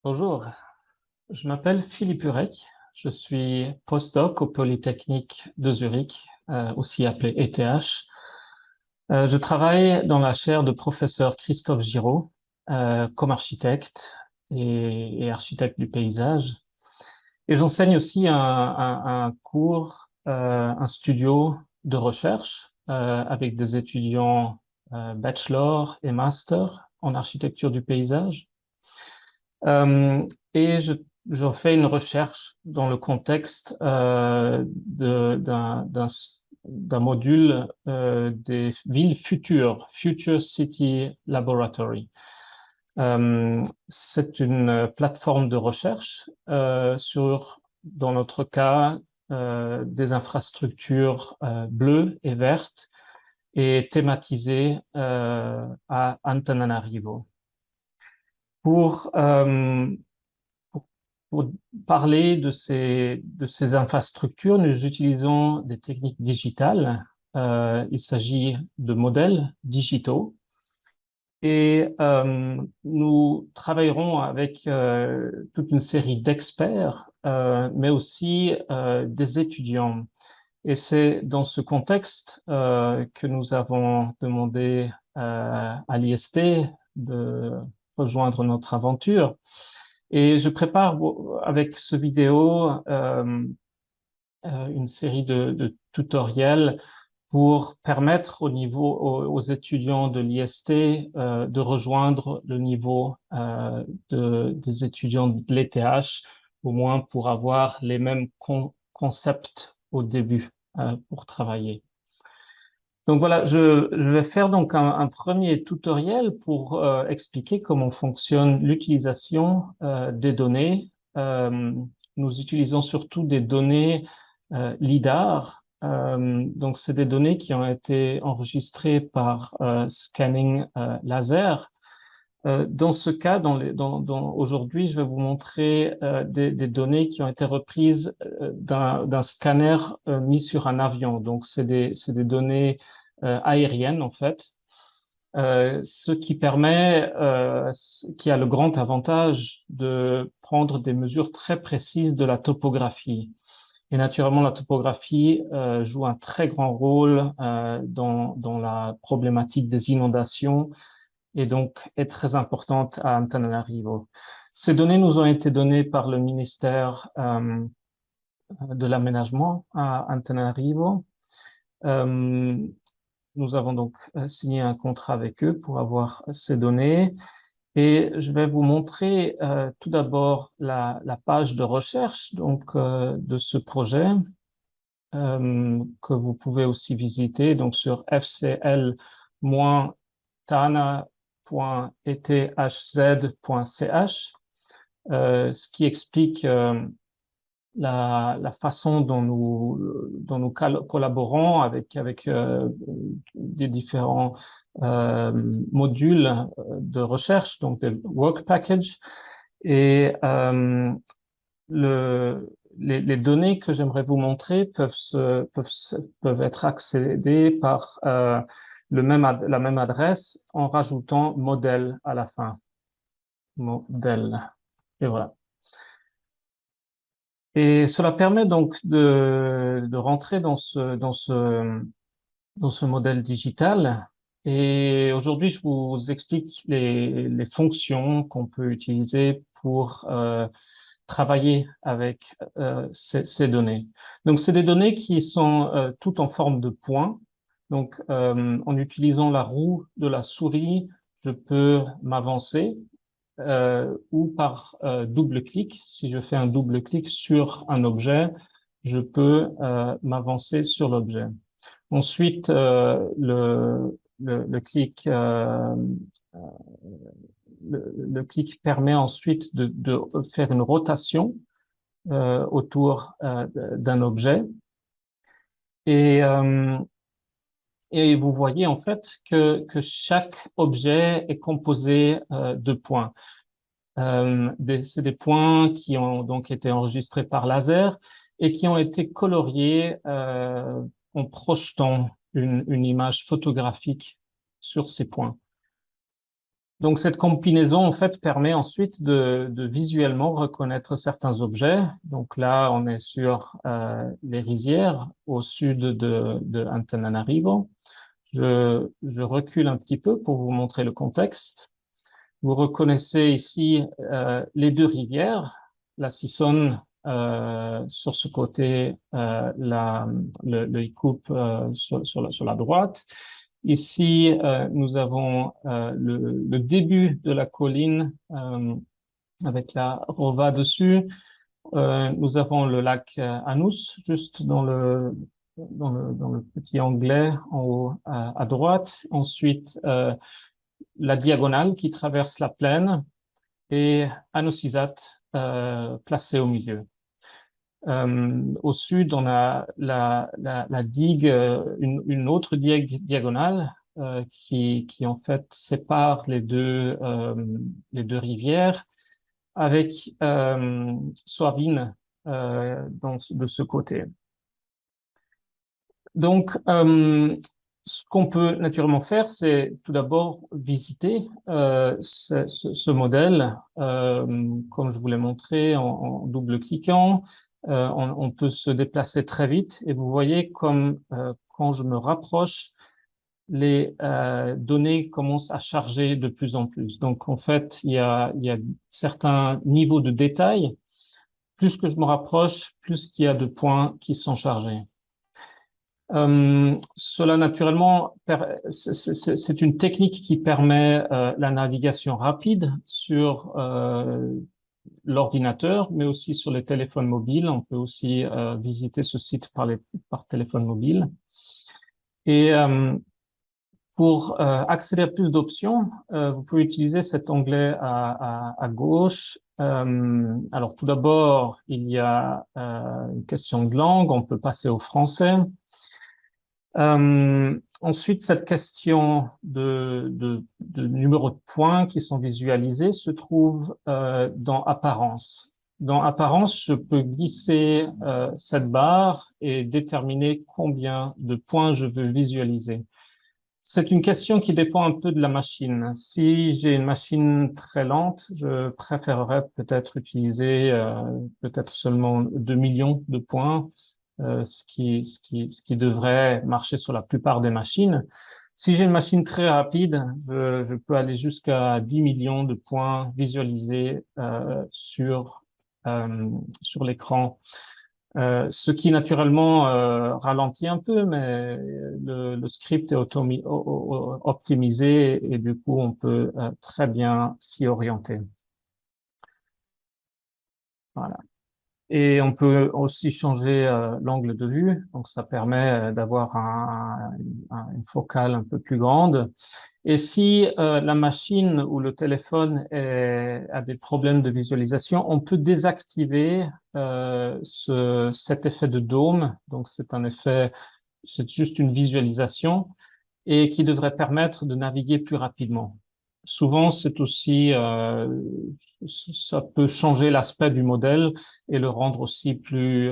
Bonjour, je m'appelle Philippe Hurek, je suis postdoc au Polytechnique de Zurich, aussi appelé ETH. Je travaille dans la chaire de professeur Christophe Giraud, comme architecte et architecte du paysage. Et j'enseigne aussi un cours, un studio de recherche avec des étudiants bachelor et master en architecture du paysage. Euh, et je fais une recherche dans le contexte d'un module des villes futures, Future City Laboratory. C'est une plateforme de recherche sur, dans notre cas, des infrastructures bleues et vertes et thématisées à Antananarivo. Pour, euh, pour, pour parler de ces infrastructures, nous utilisons des techniques digitales. Il s'agit de modèles digitaux et nous travaillerons avec toute une série d'experts, mais aussi des étudiants. Et c'est dans ce contexte que nous avons demandé à l'IST de rejoindre notre aventure. Et je prépare avec ce vidéo une série de tutoriels pour permettre aux étudiants de l'IST de rejoindre le niveau des étudiants de l'ETH, au moins pour avoir les mêmes concepts au début pour travailler. Donc voilà, je vais faire donc un premier tutoriel pour expliquer comment fonctionne l'utilisation des données. Euh, Nous utilisons surtout des données LIDAR. Donc c'est des données qui ont été enregistrées par scanning laser. Dans ce cas, aujourd'hui, je vais vous montrer des données qui ont été reprises d'un scanner mis sur un avion. Donc, c'est des données aériennes, en fait, ce qui permet, qui a le grand avantage de prendre des mesures très précises de la topographie. Et naturellement, la topographie joue un très grand rôle dans la problématique des inondations et donc est très importante à Antananarivo. Ces données nous ont été données par le ministère de l'Aménagement à Antananarivo. Euh, Nous avons donc signé un contrat avec eux pour avoir ces données. Et je vais vous montrer tout d'abord la page de recherche de ce projet que vous pouvez aussi visiter donc sur fcl-tana.ethz.ch, ce qui explique la façon dont nous collaborons avec des différents modules de recherche, donc des work packages. Et les données que j'aimerais vous montrer peuvent être accédées par la même adresse en rajoutant modèle à la fin. Modèle. Et voilà. Et cela permet donc de rentrer dans ce modèle digital. Et aujourd'hui, je vous explique les fonctions qu'on peut utiliser pour travailler avec ces données. Donc, c'est des données qui sont toutes en forme de points. Donc, en utilisant la roue de la souris, je peux m'avancer ou par double clic. Si je fais un double clic sur un objet, je peux m'avancer sur l'objet. Ensuite, le clic le clic permet ensuite de faire une rotation autour d'un objet. Et, euh, et vous voyez en fait que chaque objet est composé de points. C'est des points qui ont donc été enregistrés par laser et qui ont été coloriés en projetant une image photographique sur ces points. Donc, cette combinaison, en fait, permet ensuite de visuellement reconnaître certains objets. Donc là, on est sur les rizières au sud de Antananarivo. Je recule un petit peu pour vous montrer le contexte. Vous reconnaissez ici les deux rivières, la Sisson sur ce côté, le Ikup sur la droite. Ici, nous avons le début de la colline avec la Rova dessus. Nous avons le lac Anus juste dans le petit onglet en haut à droite. Ensuite, la diagonale qui traverse la plaine et Anusiat placé au milieu. Au sud, on a la digue, une autre digue diagonale qui en fait sépare les deux rivières avec Soavine de ce côté. Donc, ce qu'on peut naturellement faire, c'est tout d'abord visiter ce modèle, comme je vous l'ai montré en double-cliquant. On peut se déplacer très vite et vous voyez comme quand je me rapproche, les données commencent à charger de plus en plus. Donc, en fait, il y a certains niveaux de détail. Plus que je me rapproche, plus qu'il y a de points qui sont chargés. Cela, naturellement, c'est une technique qui permet la navigation rapide sur l'ordinateur, mais aussi sur les téléphones mobiles. On peut aussi visiter ce site par téléphone mobile. Et pour accéder à plus d'options, vous pouvez utiliser cet onglet à gauche. Alors, tout d'abord, il y a une question de langue. On peut passer au français. Ensuite, cette question de numéros de points qui sont visualisés se trouve dans Apparence. Dans Apparence, je peux glisser cette barre et déterminer combien de points je veux visualiser. C'est une question qui dépend un peu de la machine. Si j'ai une machine très lente, je préférerais peut-être utiliser peut-être seulement 2 millions de points, ce qui devrait marcher sur la plupart des machines. Si j'ai une machine très rapide, je peux aller jusqu'à 10 millions de points visualisés sur l'écran. Ce qui naturellement ralentit un peu, mais le script est optimisé et du coup on peut très bien s'y orienter. Voilà. Et on peut aussi changer l'angle de vue, donc ça permet d'avoir une focale un peu plus grande. Et si la machine ou le téléphone a des problèmes de visualisation, on peut désactiver cet effet de dôme. Donc c'est juste une visualisation et qui devrait permettre de naviguer plus rapidement. Souvent, c'est aussi, ça peut changer l'aspect du modèle et le rendre aussi plus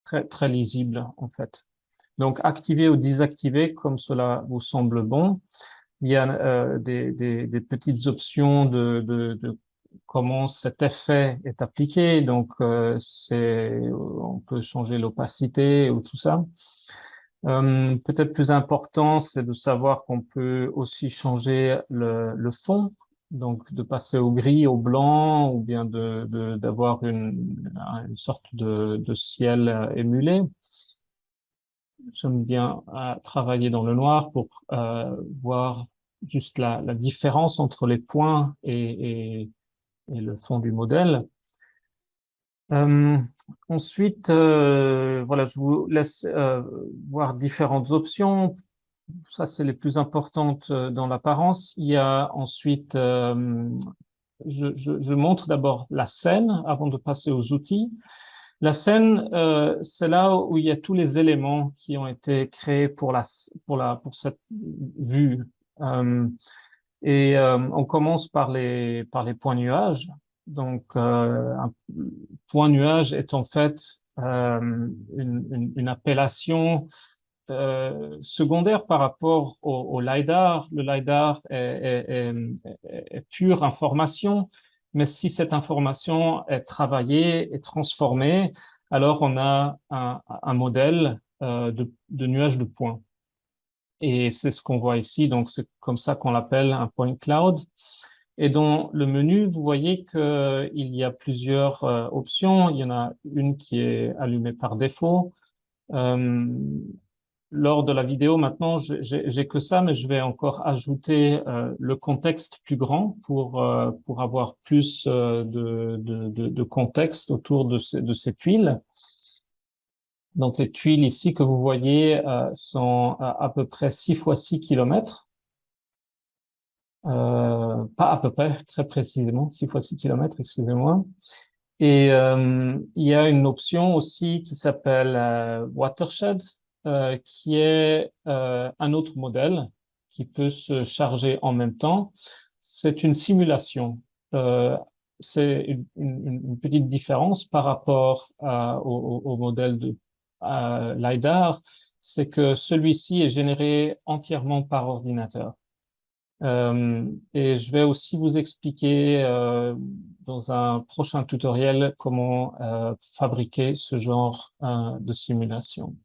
très, très lisible en fait. Donc, activer ou désactiver comme cela vous semble bon. Il y a des petites options de comment cet effet est appliqué. Donc, on peut changer l'opacité ou tout ça. Peut-être plus important, c'est de savoir qu'on peut aussi changer le fond, donc de passer au gris, au blanc, ou bien d'avoir une sorte de ciel émulé. J'aime bien travailler dans le noir pour voir juste la différence entre les points et le fond du modèle. Euh, Ensuite, voilà, je vous laisse voir différentes options. Ça, c'est les plus importantes dans l'apparence. Il y a ensuite, je montre d'abord la scène avant de passer aux outils. La scène, c'est là où il y a tous les éléments qui ont été créés pour cette vue. Euh, on commence par les points nuages. Donc, un point nuage est en fait une appellation secondaire par rapport au LiDAR. Le LiDAR est pure information, mais si cette information est travaillée et transformée, alors on a un modèle de nuage de points. Et c'est ce qu'on voit ici, donc c'est comme ça qu'on l'appelle un point cloud. Et dans le menu, vous voyez qu'il y a plusieurs options. Il y en a une qui est allumée par défaut. Euh, Lors de la vidéo, maintenant, j'ai que ça, mais je vais encore ajouter le contexte plus grand pour avoir plus de contexte autour de ces tuiles. Donc, les tuiles ici que vous voyez sont à peu près 6 fois 6 kilomètres. Pas à peu près, très précisément, 6 fois 6 kilomètres, excusez-moi. Et il y a une option aussi qui s'appelle Watershed, qui est un autre modèle qui peut se charger en même temps. C'est une simulation. Euh, c'est une petite différence par rapport au modèle de LiDAR, c'est que celui-ci est généré entièrement par ordinateur. Et je vais aussi vous expliquer dans un prochain tutoriel comment fabriquer ce genre de simulation.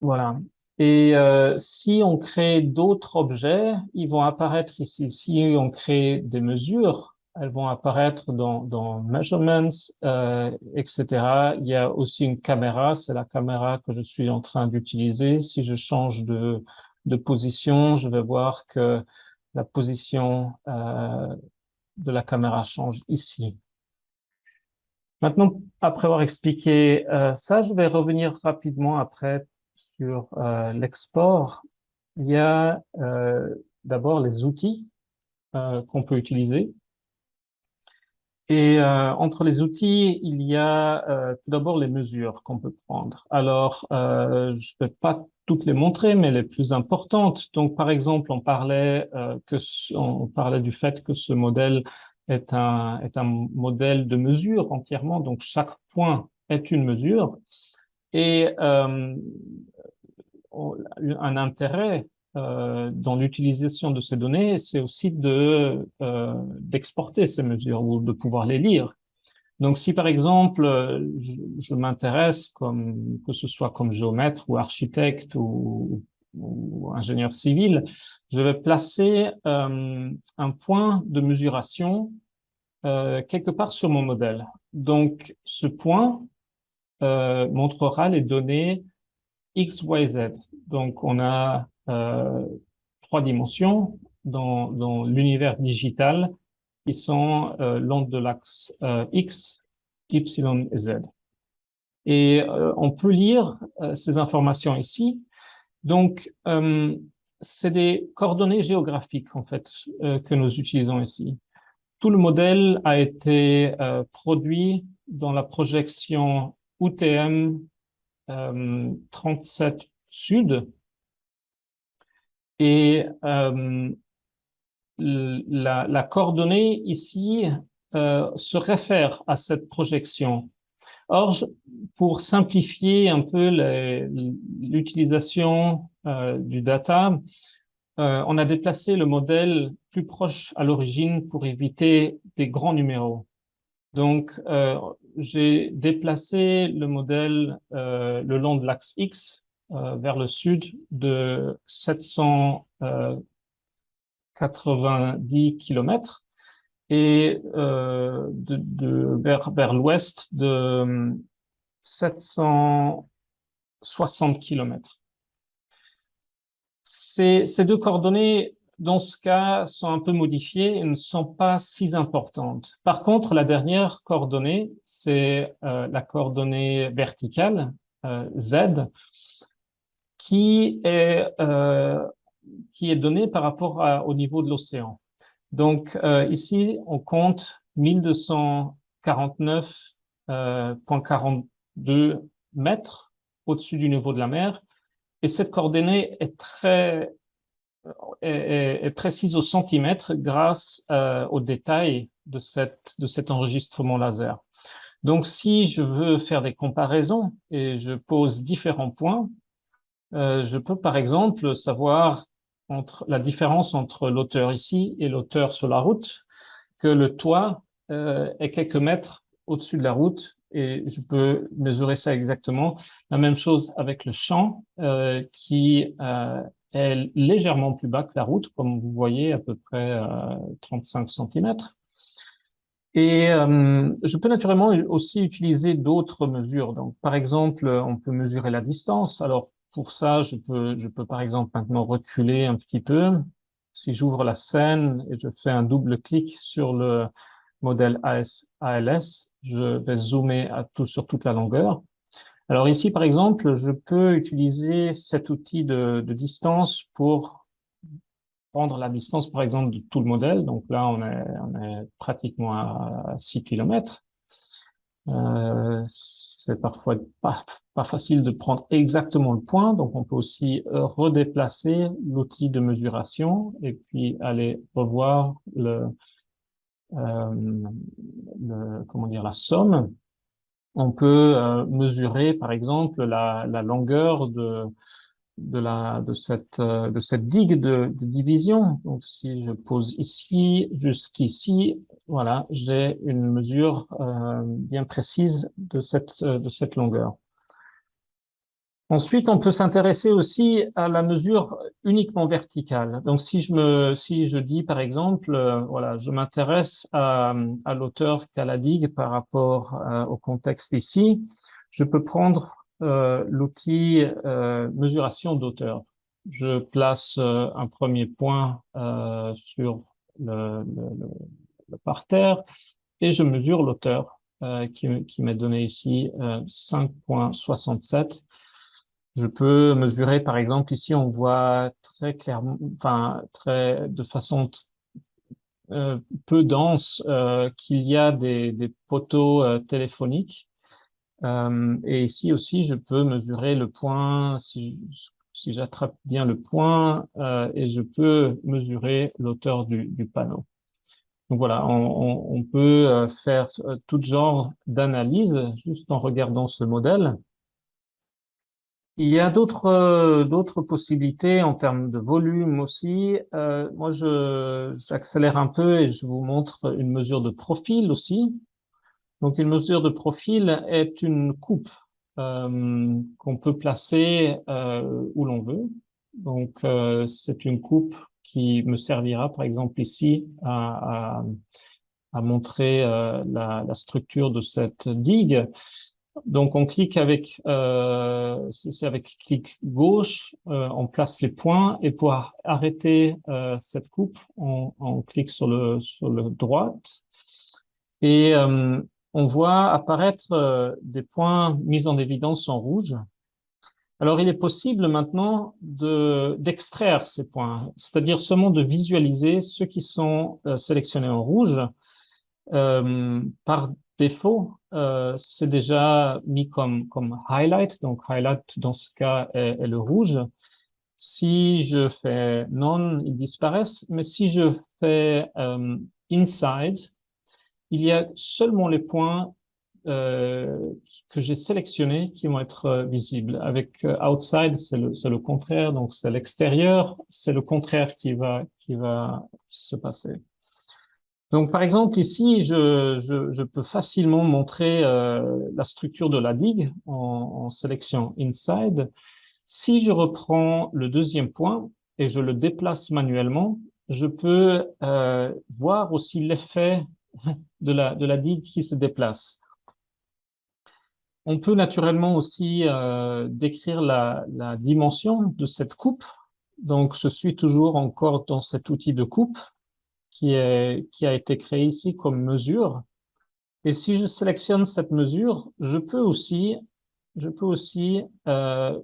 Voilà. Et si on crée d'autres objets, ils vont apparaître ici. Si on crée des mesures, elles vont apparaître dans Measurements, etc. Il y a aussi une caméra, c'est la caméra que je suis en train d'utiliser. Si je change de position, je vais voir que la position de la caméra change ici. Maintenant, après avoir expliqué ça, je vais revenir rapidement après sur l'export. Il y a d'abord les outils qu'on peut utiliser. Et entre les outils, il y a tout d'abord les mesures qu'on peut prendre. Alors, je ne vais pas toutes les montrer, mais les plus importantes. Donc, par exemple, on parlait du fait que ce modèle est un modèle de mesure entièrement. Donc, chaque point est une mesure. Et un intérêt dans l'utilisation de ces données, c'est aussi d'exporter ces mesures ou de pouvoir les lire. Donc, si par exemple, je m'intéresse que ce soit comme géomètre ou architecte ou ingénieur civil, je vais placer un point de mesuration quelque part sur mon modèle. Donc, ce point montrera les données X, Y, Z. Donc, on a 3 dimensions dans l'univers digital qui sont l'onde de l'axe X, Y et Z. Et on peut lire ces informations ici. Donc, c'est des coordonnées géographiques, en fait, que nous utilisons ici. Tout le modèle a été produit dans la projection UTM 37 Sud. Et la coordonnée ici se réfère à cette projection. Or, pour simplifier un peu l'utilisation du data, on a déplacé le modèle plus proche à l'origine pour éviter des grands numéros. Donc, j'ai déplacé le modèle le long de l'axe X vers le sud de 790 kilomètres et vers l'ouest de 760 kilomètres. Ces deux coordonnées, dans ce cas, sont un peu modifiées et ne sont pas si importantes. Par contre, la dernière coordonnée, c'est la coordonnée verticale, Z, qui est donnée par rapport au niveau de l'océan. Donc, ici, on compte 1249,42 mètres au-dessus du niveau de la mer. Et cette coordonnée est précise au centimètre grâce au détail de cet enregistrement laser. Donc, si je veux faire des comparaisons et je pose différents points, je peux par exemple savoir la différence entre l'auteur ici et l'auteur sur la route, que le toit est quelques mètres au-dessus de la route et je peux mesurer ça exactement. La même chose avec le champ qui est légèrement plus bas que la route, comme vous voyez, à peu près 35 centimètres. Et je peux naturellement aussi utiliser d'autres mesures. Donc, par exemple, on peut mesurer la distance. Alors, pour ça, je peux par exemple maintenant reculer un petit peu. Si j'ouvre la scène et je fais un double clic sur le modèle ALS, je vais zoomer sur toute la longueur. Alors ici, par exemple, je peux utiliser cet outil de distance pour prendre la distance, par exemple, de tout le modèle. Donc là, on est pratiquement à 6 km. C'est parfois pas facile de prendre exactement le point. Donc, on peut aussi redéplacer l'outil de mesuration et puis aller revoir comment dire, la somme. On peut mesurer, par exemple, la longueur de cette digue de division. Donc, si je pose ici jusqu'ici, voilà, j'ai une mesure bien précise de cette longueur. Ensuite, on peut s'intéresser aussi à la mesure uniquement verticale. Donc, si je dis, par exemple, voilà, je m'intéresse à l'auteur qu'a la digue par rapport au contexte ici, je peux prendre l'outil mesuration d'auteur. Je place un premier point sur le parterre et je mesure l'auteur qui m'est donné ici 5,67. Je peux mesurer, par exemple, ici, on voit très clairement, enfin, de façon euh, peu dense, qu'il y a des poteaux téléphoniques. Et ici aussi, je peux mesurer le point, si j'attrape bien le point, et je peux mesurer l'auteur du panneau. Donc voilà, on peut faire tout genre d'analyse juste en regardant ce modèle. Il y a d'autres possibilités en termes de volume aussi. Moi, j'accélère un peu et je vous montre une mesure de profil aussi. Donc, une mesure de profil est une coupe qu'on peut placer où l'on veut. Donc, c'est une coupe qui me servira, par exemple, ici à montrer la structure de cette digue. Donc, on clique c'est avec clic gauche, on place les points et pour arrêter cette coupe, on clique sur le droite et on voit apparaître des points mis en évidence en rouge. Alors, il est possible maintenant d'extraire ces points, c'est-à-dire seulement de visualiser ceux qui sont sélectionnés en rouge par défaut, c'est déjà mis comme highlight. Donc, highlight, dans ce cas, est le rouge. Si je fais non, ils disparaissent. Mais si je fais inside, il y a seulement les points que j'ai sélectionnés qui vont être visibles. Avec outside, c'est le contraire. Donc, c'est l'extérieur. C'est le contraire qui va se passer. Donc, par exemple, ici, je peux facilement montrer la structure de la digue en sélection Inside. Si je reprends le deuxième point et je le déplace manuellement, je peux voir aussi l'effet de la digue qui se déplace. On peut naturellement aussi décrire la dimension de cette coupe. Donc, je suis toujours encore dans cet outil de coupe qui a été créé ici comme mesure. Et si je sélectionne cette mesure, je peux aussi euh,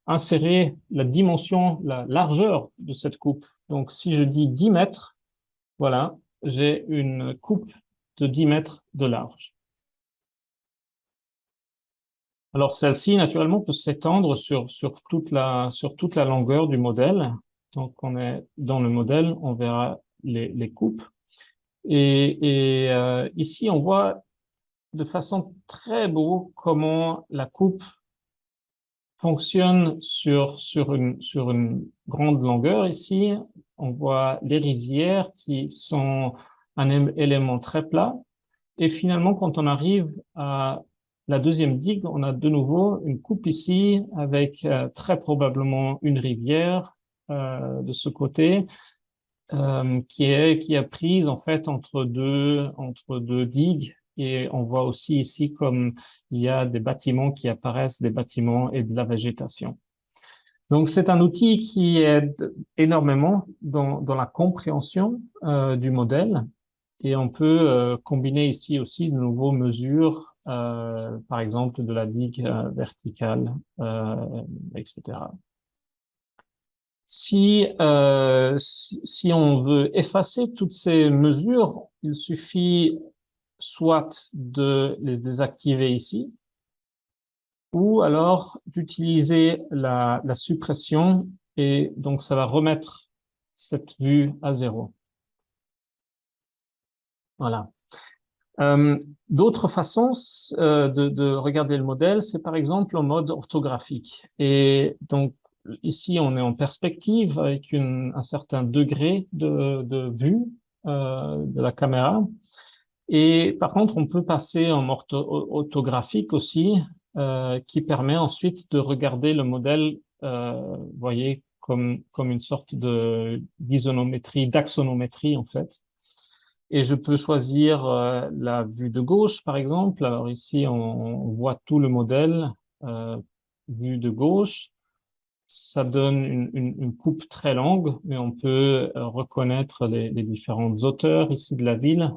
insérer la dimension, la largeur de cette coupe. Donc, si je dis 10 mètres, voilà, j'ai une coupe de 10 mètres de large. Alors, celle-ci, naturellement, peut s'étendre sur toute la longueur du modèle. Donc, on est dans le modèle, on verra les coupes. Et ici, on voit de façon très beau comment la coupe fonctionne sur une grande longueur ici. On voit les rizières qui sont un élément très plat. Et finalement, quand on arrive à la deuxième digue, on a de nouveau une coupe ici avec très probablement une rivière de ce côté qui est prise en fait entre deux digues. Et on voit aussi ici comme il y a des bâtiments qui apparaissent, des bâtiments et de la végétation. Donc c'est un outil qui aide énormément dans la compréhension du modèle. Et on peut combiner ici aussi de nouveaux mesures, par exemple de la digue verticale, etc. Si on veut effacer toutes ces mesures, il suffit soit de les désactiver ici, ou alors d'utiliser la suppression, et donc ça va remettre cette vue à zéro. Voilà. D'autres façons de regarder le modèle, c'est par exemple en mode orthographique. Et donc, ici, on est en perspective avec un certain degré de vue de la caméra. Et par contre, on peut passer en mode orthographique aussi, qui permet ensuite de regarder le modèle, vous voyez, comme une sorte d'isonométrie, d'axonométrie en fait. Et je peux choisir la vue de gauche, par exemple. Alors ici, on voit tout le modèle, euh, vue de gauche. Ça donne une coupe très longue, mais on peut reconnaître les différentes hauteurs ici de la ville.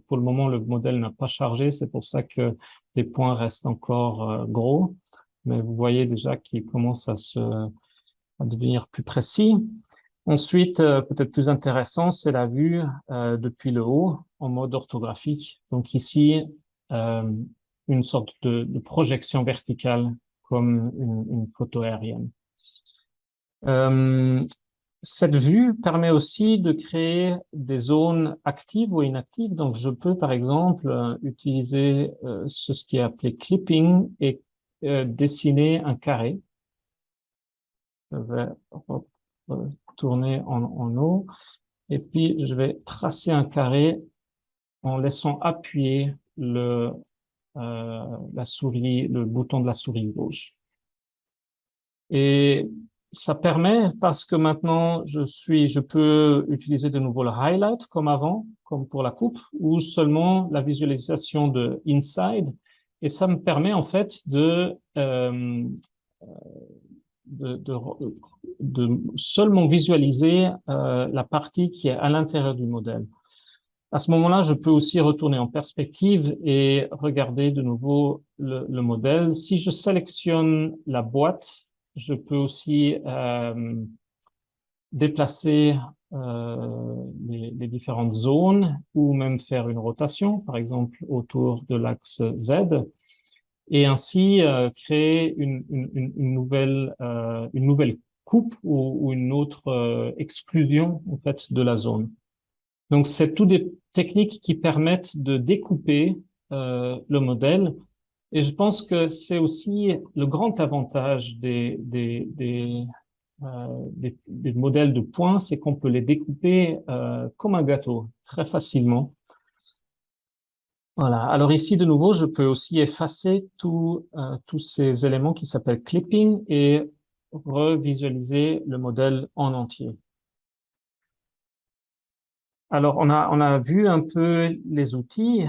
Pour le moment, le modèle n'a pas chargé, c'est pour ça que les points restent encore gros. Mais vous voyez déjà qu'il commence à devenir plus précis. Ensuite, peut-être plus intéressant, c'est la vue depuis le haut en mode orthographique. Donc ici, euh, une sorte de projection verticale comme une photo aérienne. Euh, Cette vue permet aussi de créer des zones actives ou inactives. Donc, je peux, par exemple, utiliser ce qui est appelé clipping et dessiner un carré. Je vais tourner en haut. Et puis, je vais tracer un carré en laissant appuyer la souris, le bouton de la souris gauche. Et ça permet, parce que maintenant, je peux utiliser de nouveau le highlight comme avant, comme pour la coupe, ou seulement la visualisation de inside. Et ça me permet, en fait, de, de, de seulement visualiser la partie qui est à l'intérieur du modèle. À ce moment-là, je peux aussi retourner en perspective et regarder de nouveau le modèle. Si je sélectionne la boîte, je peux aussi déplacer les différentes zones ou même faire une rotation, par exemple autour de l'axe Z, et ainsi créer une nouvelle coupe ou une autre exclusion en fait de la zone. Donc, c'est toutes des techniques qui permettent de découper le modèle. Et je pense que c'est aussi le grand avantage des modèles de points, c'est qu'on peut les découper comme un gâteau très facilement. Voilà. Alors ici, de nouveau, je peux aussi effacer tous ces éléments qui s'appellent clipping et revisualiser le modèle en entier. Alors, on a vu un peu les outils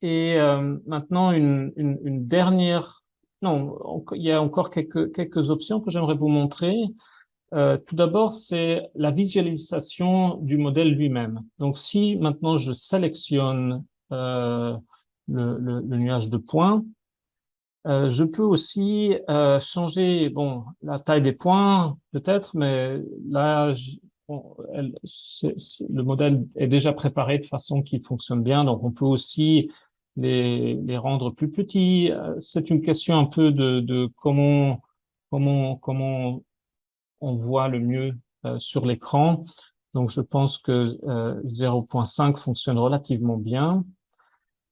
et maintenant une dernière. Non, il y a encore quelques options que j'aimerais vous montrer. Tout d'abord, c'est la visualisation du modèle lui-même. Donc, si maintenant je sélectionne le nuage de points, je peux aussi changer, bon, la taille des points peut-être, mais là, bon, le modèle est déjà préparé de façon qu'il fonctionne bien, donc on peut aussi les rendre plus petits. C'est une question un peu de comment on voit le mieux sur l'écran. Donc, je pense que 0.5 fonctionne relativement bien.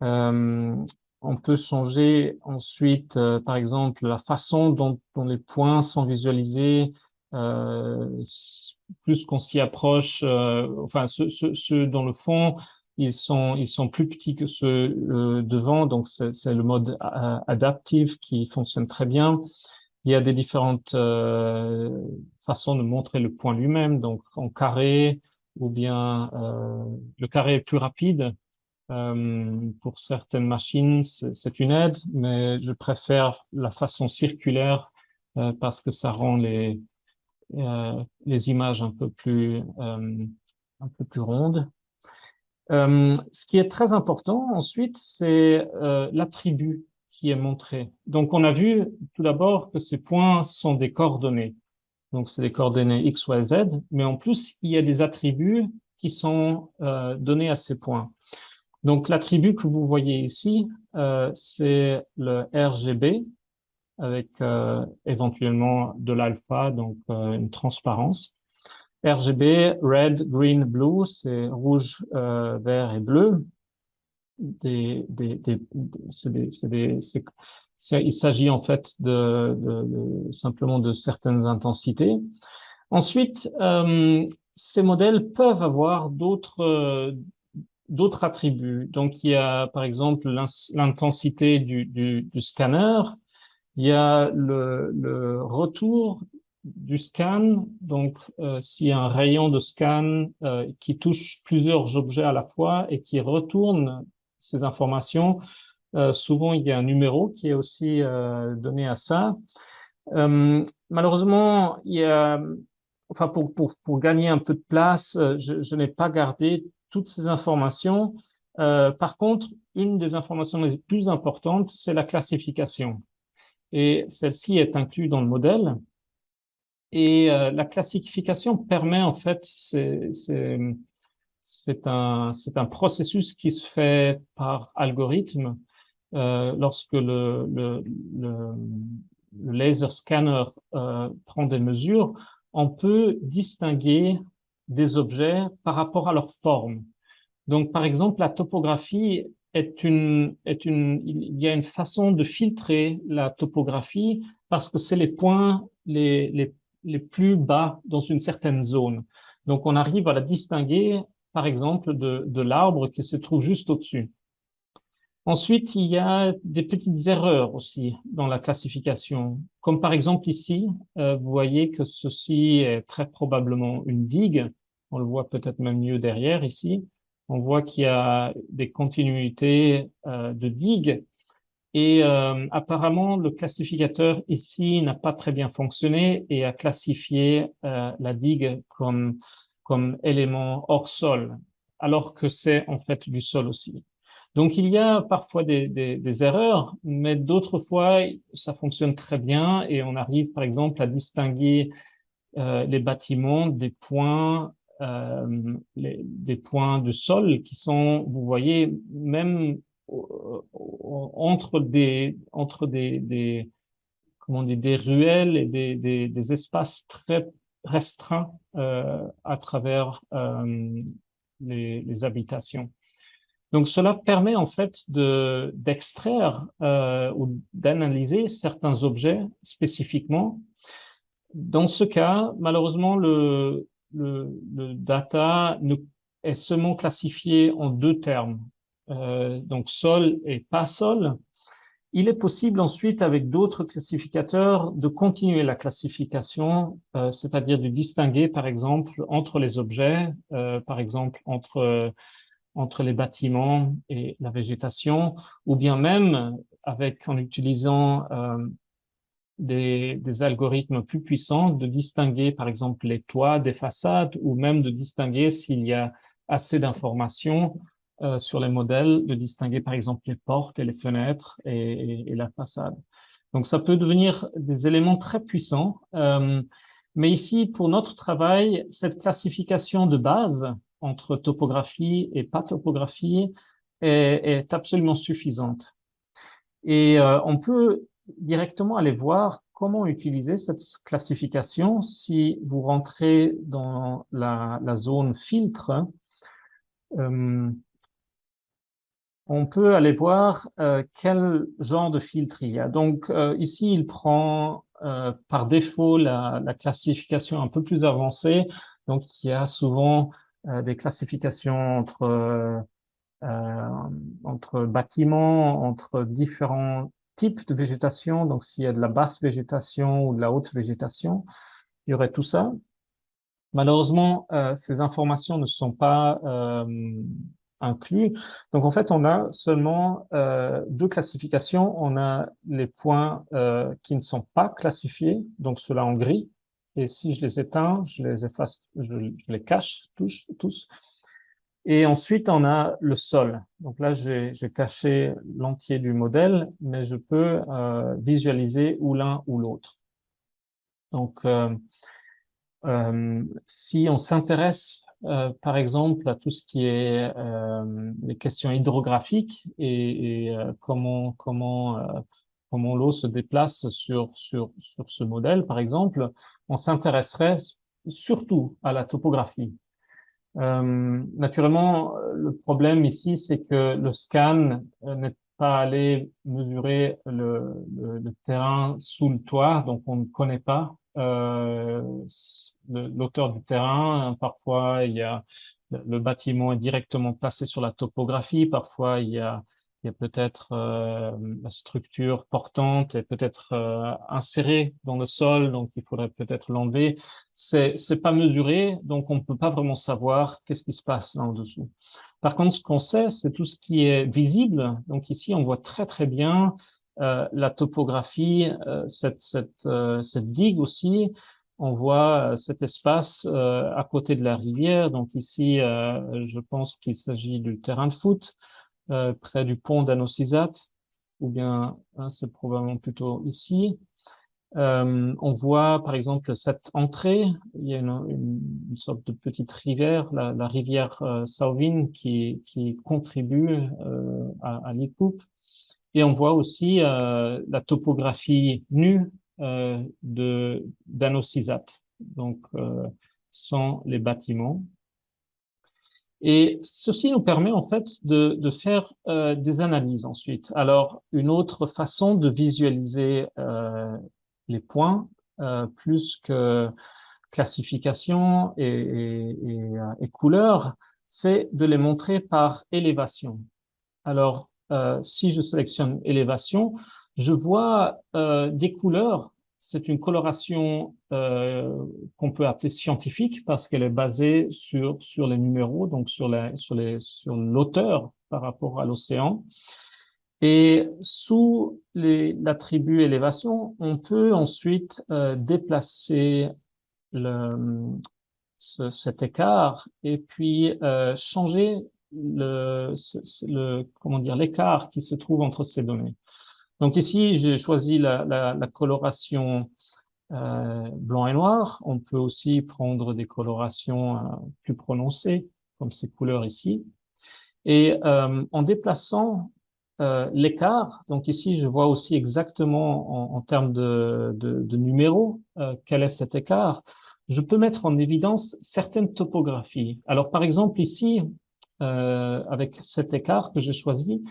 Euh, On peut changer ensuite, par exemple, la façon dont les points sont visualisés. Plus qu'on s'y approche, enfin, ceux dans le fond, ils sont plus petits que ceux devant. Donc, c'est le mode adaptif qui fonctionne très bien. Il y a des différentes façons de montrer le point lui-même, donc en carré, ou bien le carré est plus rapide. Pour certaines machines, c'est une aide, mais je préfère la façon circulaire parce que ça rend les images un peu plus rondes. Ce qui est très important ensuite, c'est l'attribut qui est montré. Donc, on a vu tout d'abord que ces points sont des coordonnées. Donc, c'est des coordonnées X, Y, Z, mais en plus, il y a des attributs qui sont donnés à ces points. Donc, l'attribut que vous voyez ici, c'est le RGB avec éventuellement de l'alpha, donc une transparence. RGB, red, green, blue, c'est rouge, vert et bleu. Il s'agit en fait simplement de certaines intensités. Ensuite, ces modèles peuvent avoir d'autres attributs. Donc, il y a par exemple l'intensité du scanner, il y a le retour du scan. Donc, s'il y a un rayon de scan qui touche plusieurs objets à la fois et qui retourne ces informations, souvent il y a un numéro qui est aussi donné à ça. Malheureusement, enfin pour gagner un peu de place, je n'ai pas gardé toutes ces informations. Par contre, une des informations les plus importantes, c'est la classification. Et celle-ci est inclue dans le modèle. Et la classification permet en fait, c'est un processus qui se fait par algorithme. Lorsque le laser scanner prend des mesures, on peut distinguer des objets par rapport à leur forme. Donc, par exemple, la topographie il y a une façon de filtrer la topographie parce que c'est les points les plus bas dans une certaine zone. Donc, on arrive à la distinguer, par exemple, de l'arbre qui se trouve juste au-dessus. Ensuite, il y a des petites erreurs aussi dans la classification. Comme par exemple ici, vous voyez que ceci est très probablement une digue. On le voit peut-être même mieux derrière ici. On voit qu'il y a des continuités de digues. Et apparemment, le classificateur ici n'a pas très bien fonctionné et a classifié la digue comme élément hors sol, alors que c'est en fait du sol aussi. Donc, il y a parfois des erreurs, mais d'autres fois, ça fonctionne très bien et on arrive, par exemple, à distinguer les bâtiments des points, des points de sol qui sont, vous voyez, même comment on dit, des ruelles et des espaces très restreints à travers les habitations. Donc, cela permet en fait d'extraire ou d'analyser certains objets spécifiquement. Dans ce cas, malheureusement, le data est seulement classifié en deux termes, donc sol et pas sol. Il est possible ensuite, avec d'autres classificateurs, de continuer la classification, c'est-à-dire de distinguer, par exemple, entre les objets, par exemple, entre les bâtiments et la végétation, ou bien même en utilisant des algorithmes plus puissants, de distinguer, par exemple, les toits des façades, ou même de distinguer s'il y a assez d'informations sur les modèles, de distinguer, par exemple, les portes et les fenêtres et la façade. Donc, ça peut devenir des éléments très puissants. Mais ici, pour notre travail, cette classification de base entre topographie et pas topographie est absolument suffisante. Et on peut directement aller voir comment utiliser cette classification si vous rentrez dans la zone filtre. on peut aller voir quel genre de filtre il y a. Donc ici, il prend par défaut la classification un peu plus avancée. Donc il y a souvent des classifications euh, entre bâtiments, entre différents types de végétation. Donc s'il y a de la basse végétation ou de la haute végétation, il y aurait tout ça. Malheureusement, ces informations ne sont pas incluses. Donc, en fait, on a seulement deux classifications. On a les points qui ne sont pas classifiés, donc ceux-là en gris. Et si je les éteins, je les efface, je les cache tous. Et ensuite, on a le sol. Donc là, j'ai caché l'entier du modèle, mais je peux visualiser ou l'un ou l'autre. Donc, si on s'intéresse, par exemple, à tout ce qui est les questions hydrographiques et comment l'eau se déplace sur ce modèle, par exemple, on s'intéresserait surtout à la topographie. Naturellement, le problème ici, c'est que le scan n'est pas allé mesurer le terrain sous le toit, donc on ne connaît pas l'auteur du terrain. Parfois, le bâtiment est directement placé sur la topographie. Parfois, il y a peut-être la structure portante est peut-être insérée dans le sol, donc il faudrait peut-être l'enlever. C'est pas mesuré, donc on ne peut pas vraiment savoir qu'est-ce qui se passe là en dessous. Par contre, ce qu'on sait, c'est tout ce qui est visible. Donc ici, on voit très très bien la topographie, cette digue aussi. On voit cet espace à côté de la rivière. Donc ici, je pense qu'il s'agit du terrain de foot près du pont d'Anocisate, ou bien hein, c'est probablement plutôt ici. On voit par exemple cette entrée, il y a une sorte de petite rivière, la rivière Sauvin qui contribue à l'Icoup. Et on voit aussi la topographie nue d'Anocisate, donc sans les bâtiments. Et ceci nous permet en fait de faire des analyses ensuite. Alors, une autre façon de visualiser les points, plus que classification et couleurs, c'est de les montrer par élévation. Alors, si je sélectionne élévation, je vois des couleurs. C'est une coloration qu'on peut appeler scientifique parce qu'elle est basée sur les numéros, donc sur l'auteur par rapport à l'océan. Et sous l'attribut élévation, on peut ensuite déplacer cet écart et puis changer comment dire, l'écart qui se trouve entre ces données. Donc ici, j'ai choisi la coloration blanc et noir. On peut aussi prendre des colorations plus prononcées, comme ces couleurs ici. Et en déplaçant l'écart, donc ici, je vois aussi exactement en termes de numéros quel est cet écart. Je peux mettre en évidence certaines topographies. Alors, par exemple, ici, avec cet écart que j'ai choisi,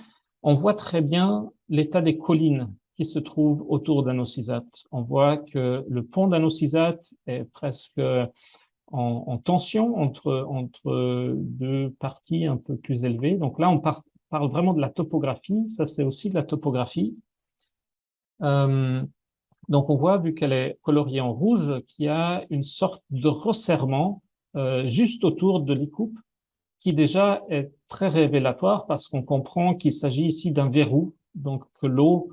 on voit très bien l'état des collines qui se trouvent autour d'Anocisate. On voit que le pont d'Anocisate est presque en tension entre deux parties un peu plus élevées. Donc là, on parle vraiment de la topographie. Ça, c'est aussi de la topographie. Euh, donc on voit, vu qu'elle est coloriée en rouge, qu'il y a une sorte de resserrement juste autour de l'Icoup, qui déjà est très révélatoire parce qu'on comprend qu'il s'agit ici d'un verrou. Donc que l'eau,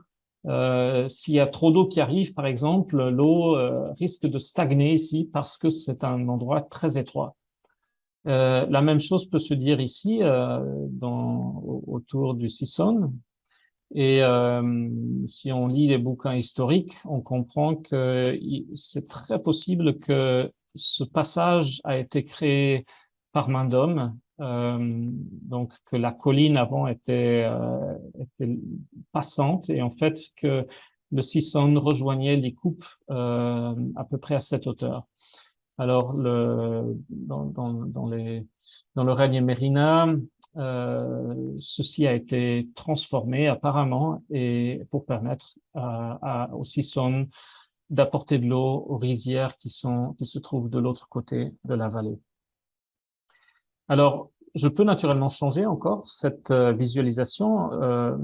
s'il y a trop d'eau qui arrive, par exemple, l'eau risque de stagner ici parce que c'est un endroit très étroit. La même chose peut se dire ici, autour du Sisson. Et si on lit les bouquins historiques, on comprend que c'est très possible que ce passage a été créé par main d'homme, donc que la colline avant était passante et en fait que le Sisson rejoignait les coupes à peu près à cette hauteur. Alors, dans le règne Mérina, ceci a été transformé apparemment et pour permettre aux Sisson d'apporter de l'eau aux rizières qui se trouvent de l'autre côté de la vallée. Alors, je peux naturellement changer encore cette visualisation, euh,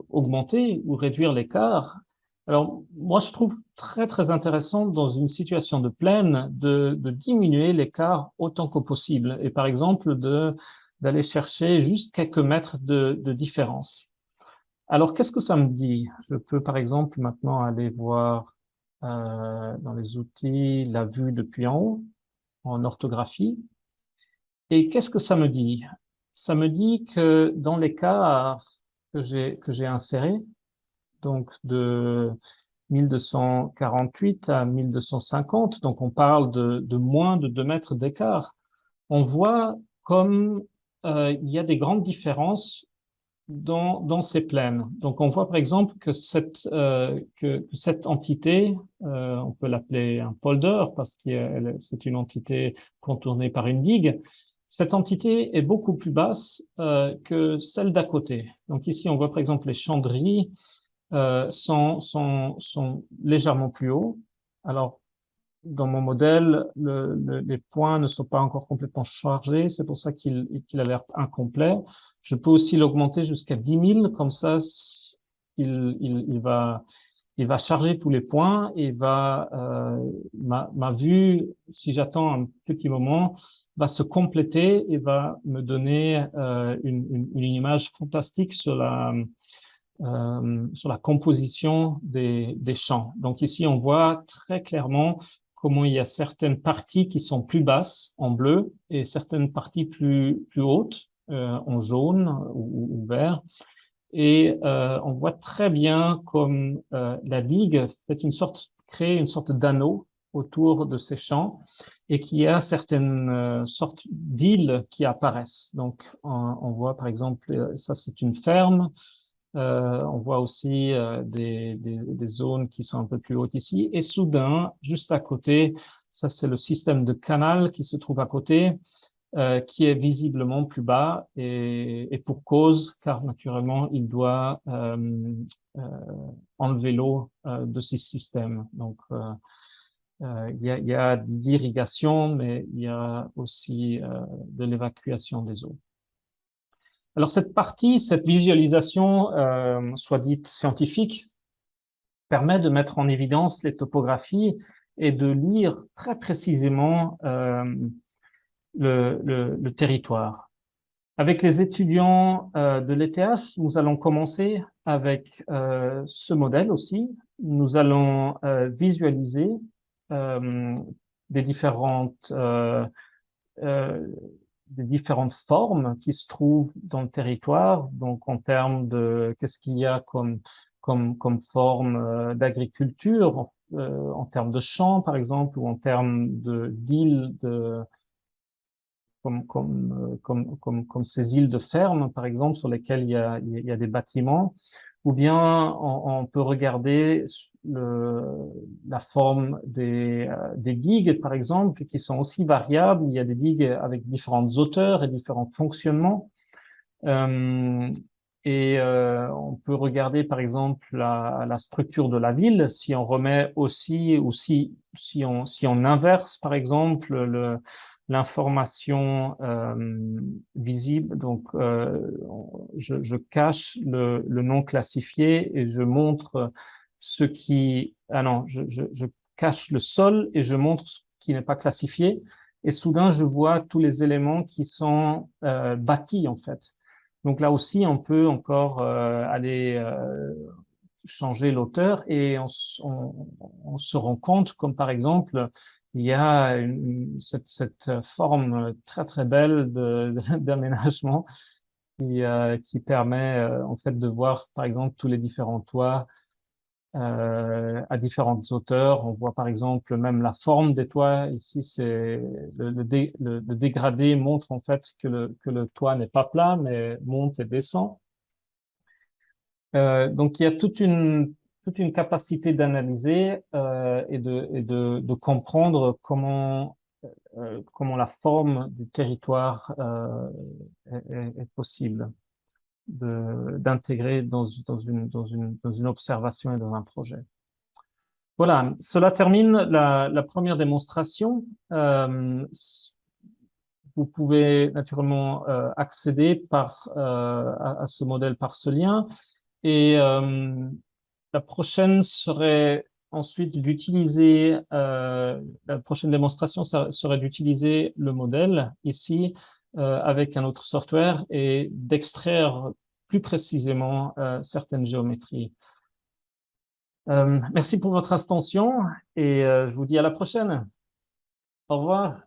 augmenter ou réduire l'écart. Alors, moi, je trouve très, très intéressant dans une situation de plaine de diminuer l'écart autant que possible et par exemple d'aller chercher juste quelques mètres de différence. Alors, qu'est-ce que ça me dit? Je peux, par exemple, maintenant aller voir dans les outils la vue depuis en haut, en orthographie. Et qu'est-ce que ça me dit? Ça me dit que dans l'écart que j'ai inséré, donc de 1248 à 1250, donc on parle de moins de 2 mètres d'écart, on voit comme il y a des grandes différences dans ces plaines. Donc, on voit par exemple que cette entité, on peut l'appeler un polder parce que c'est une entité contournée par une digue. Cette entité est beaucoup plus basse que celle d'à côté. Donc ici, on voit par exemple les champs de riz sont légèrement plus hauts. Alors, dans mon modèle, les points ne sont pas encore complètement chargés, c'est pour ça qu'il a l'air incomplet. Je peux aussi l'augmenter jusqu'à 10 000, comme ça, il va charger tous les points et ma vue, si j'attends un petit moment, va se compléter et va me donner une image fantastique sur la composition des champs. Donc ici, on voit très clairement comment il y a certaines parties qui sont plus basses en bleu et certaines parties plus hautes en jaune ou vert. Et on voit très bien comme la digue crée une sorte d'anneau autour de ces champs et qu'il y a certaines sortes d'îles qui apparaissent. Donc on voit par exemple, ça c'est une ferme. On voit aussi des zones qui sont un peu plus hautes ici. Et soudain, juste à côté, ça c'est le système de canal qui se trouve à côté, qui est visiblement plus bas et pour cause, car naturellement, il doit euh, enlever l'eau de ces systèmes. Donc, il y a de l'irrigation, mais il y a aussi de l'évacuation des eaux. Alors cette partie, cette visualisation, soit dite scientifique, permet de mettre en évidence les topographies et de lire très précisément le territoire. Avec les étudiants de l'ETH, nous allons commencer avec ce modèle aussi. Nous allons visualiser euh, des différentes euh, des différentes formes qui se trouvent dans le territoire, donc en termes de qu'est-ce qu'il y a comme forme d'agriculture, en termes de champs par exemple, ou en termes d'îles, comme ces îles de ferme par exemple, sur lesquelles il y a des bâtiments, ou bien on peut regarder la forme des digues, par exemple, qui sont aussi variables. Il y a des digues avec différentes hauteurs et différents fonctionnements. Euh, on peut regarder, par exemple, la structure de la ville, si on remet aussi, ou si on inverse, par exemple, l'information visible. Donc, je cache le non classifié et je montre ce qui... Ah non, je cache le sol et je montre ce qui n'est pas classifié. Et soudain, je vois tous les éléments qui sont bâtis, en fait. Donc là aussi, on peut encore aller changer l'auteur et on se rend compte, comme par exemple, il y a cette forme très très belle d'aménagement qui permet en fait de voir par exemple tous les différents toits à différentes hauteurs. On voit par exemple même la forme des toits. Ici, c'est le dégradé montre en fait que le toit n'est pas plat, mais monte et descend. Donc, il y a toute une capacité d'analyser et de comprendre comment comment la forme du territoire est possible d'intégrer dans une observation et dans un projet. Voilà, cela termine la première démonstration. Vous pouvez naturellement accéder à ce modèle par ce lien. Et la prochaine serait ensuite d'utiliser, la prochaine démonstration serait d'utiliser le modèle ici avec un autre software et d'extraire plus précisément certaines géométries. Merci pour votre attention et je vous dis à la prochaine. Au revoir.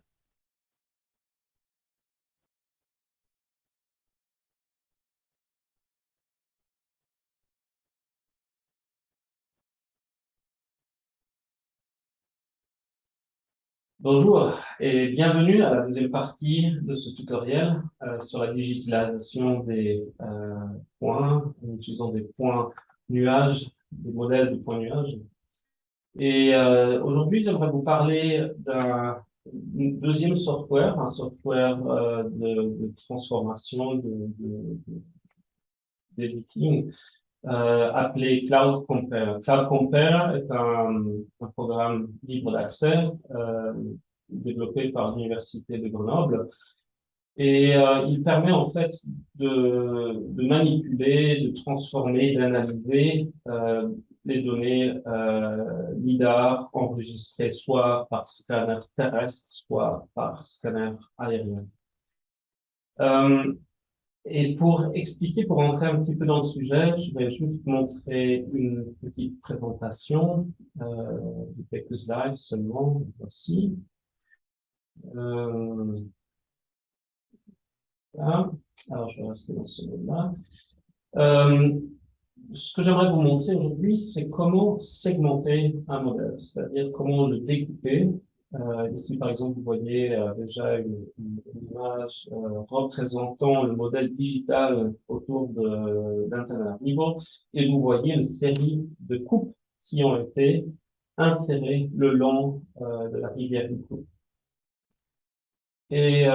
Bonjour et bienvenue à la deuxième partie de ce tutoriel sur la digitalisation des points en utilisant des points nuages, des modèles de points nuages. Et aujourd'hui, j'aimerais vous parler d'un deuxième software, un software de transformation, d'editing, appelé Cloud Compare. Cloud Compare est un programme libre d'accès développé par l'Université de Grenoble et il permet en fait de manipuler, de transformer, d'analyser les données LIDAR enregistrées soit par scanner terrestre, soit par scanner aérien. Et pour expliquer, pour entrer un petit peu dans le sujet, je vais juste montrer une petite présentation de quelques slides seulement. Voici. Voilà. Alors, je vais rester dans ce mode-là. Ce que j'aimerais vous montrer aujourd'hui, c'est comment segmenter un modèle, c'est-à-dire comment le découper. Ici, par exemple, vous voyez déjà une image représentant le modèle digital autour d'un tel niveau, et vous voyez une série de coupes qui ont été insérées le long de la rivière du Cou. Et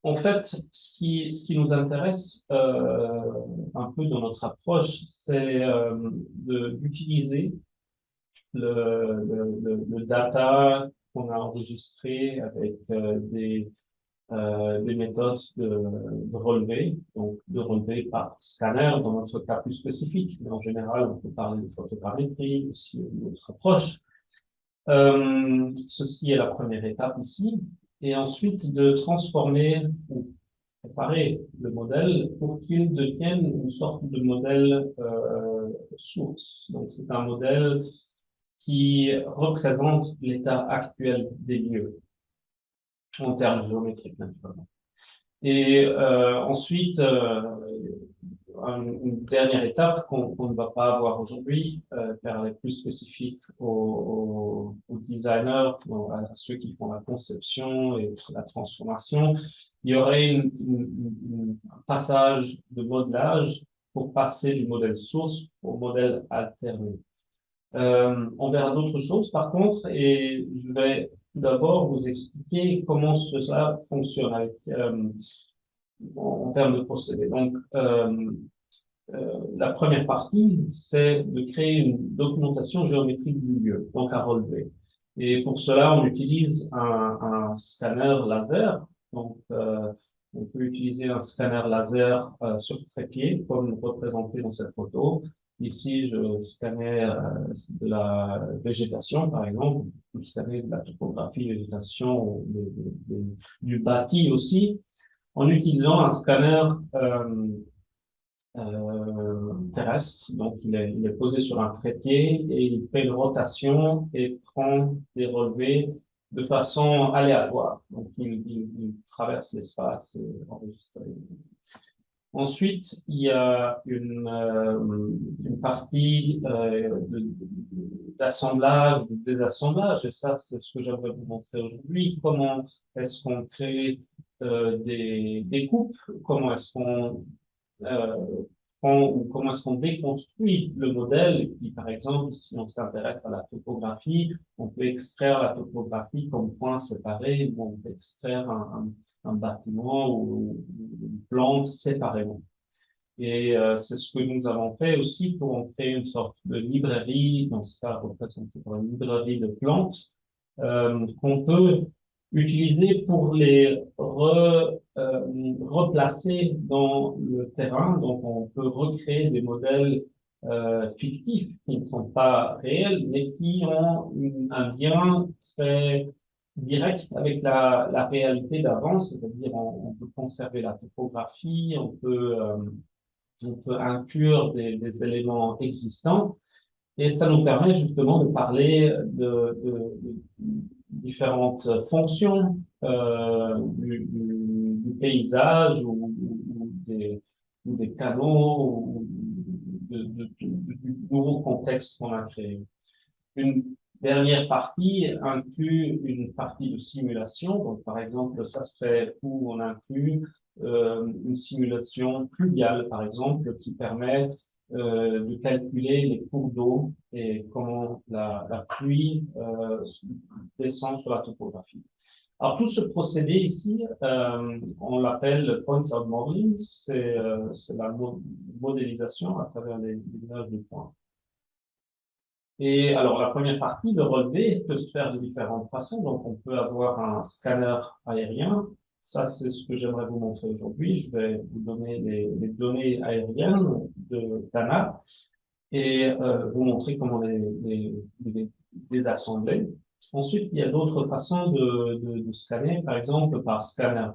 en fait, ce qui nous intéresse un peu dans notre approche, c'est d'utiliser le data qu'on a enregistré avec des méthodes de relevé, donc de relevé par scanner, dans notre cas plus spécifique, mais en général, on peut parler de photogrammétrie, aussi une autre approche. Ceci est la première étape ici, et ensuite de transformer ou préparer le modèle pour qu'il devienne une sorte de modèle source. Donc c'est un modèle qui représente l'état actuel des lieux en termes géométriques naturellement. Et ensuite, une dernière étape qu'on ne va pas avoir aujourd'hui, car elle est plus spécifique aux designers, à ceux qui font la conception et la transformation. Il y aurait un passage de modelage pour passer du modèle source au modèle alterné. On verra d'autres choses par contre, et je vais tout d'abord vous expliquer comment cela fonctionne avec, en termes de procédé. Donc, la première partie, c'est de créer une documentation géométrique du lieu, donc à relever. Et pour cela, on utilise un scanner laser. Donc, on peut utiliser un scanner laser sur trépied, comme représenté dans cette photo. Ici, je scannais de la végétation, par exemple. Je scannais de la topographie, végétation, du bâti aussi, en utilisant un scanner terrestre. Donc, il est posé sur un trépied et il fait une rotation et prend des relevés de façon aléatoire. Donc, il traverse l'espace et enregistre. Ensuite, il y a une partie d'assemblage, de désassemblage, et ça, c'est ce que j'aimerais vous montrer aujourd'hui. Comment est-ce qu'on crée des coupes? Comment est-ce qu'on prend ou comment est-ce qu'on déconstruit le modèle. Et puis, par exemple, si on s'intéresse à la topographie, on peut extraire la topographie comme point séparé, ou on peut extraire un bâtiment ou une plante séparément. Et c'est ce que nous avons fait aussi pour en créer une sorte de librairie, dans ce cas représentée par une librairie de plantes, qu'on peut utiliser pour les replacer dans le terrain. Donc, on peut recréer des modèles fictifs qui ne sont pas réels, mais qui ont un lien très direct avec la réalité d'avant, c'est-à-dire on peut conserver la topographie, on peut inclure des éléments existants et ça nous permet justement de parler de différentes fonctions du paysage ou des canaux ou du nouveau contexte qu'on a créé. Une dernière partie inclut une partie de simulation. Donc, par exemple, ça serait où on inclut une simulation pluviale, par exemple, qui permet de calculer les cours d'eau et comment la pluie descend sur la topographie. Alors, tout ce procédé ici, on l'appelle point cloud modeling, c'est la modélisation à travers les images de points. Et alors, la première partie, le relevé, peut se faire de différentes façons. Donc, on peut avoir un scanner aérien. Ça, c'est ce que j'aimerais vous montrer aujourd'hui. Je vais vous donner les données aériennes de TANA et vous montrer comment les assembler. Ensuite, il y a d'autres façons de scanner, par exemple par scanner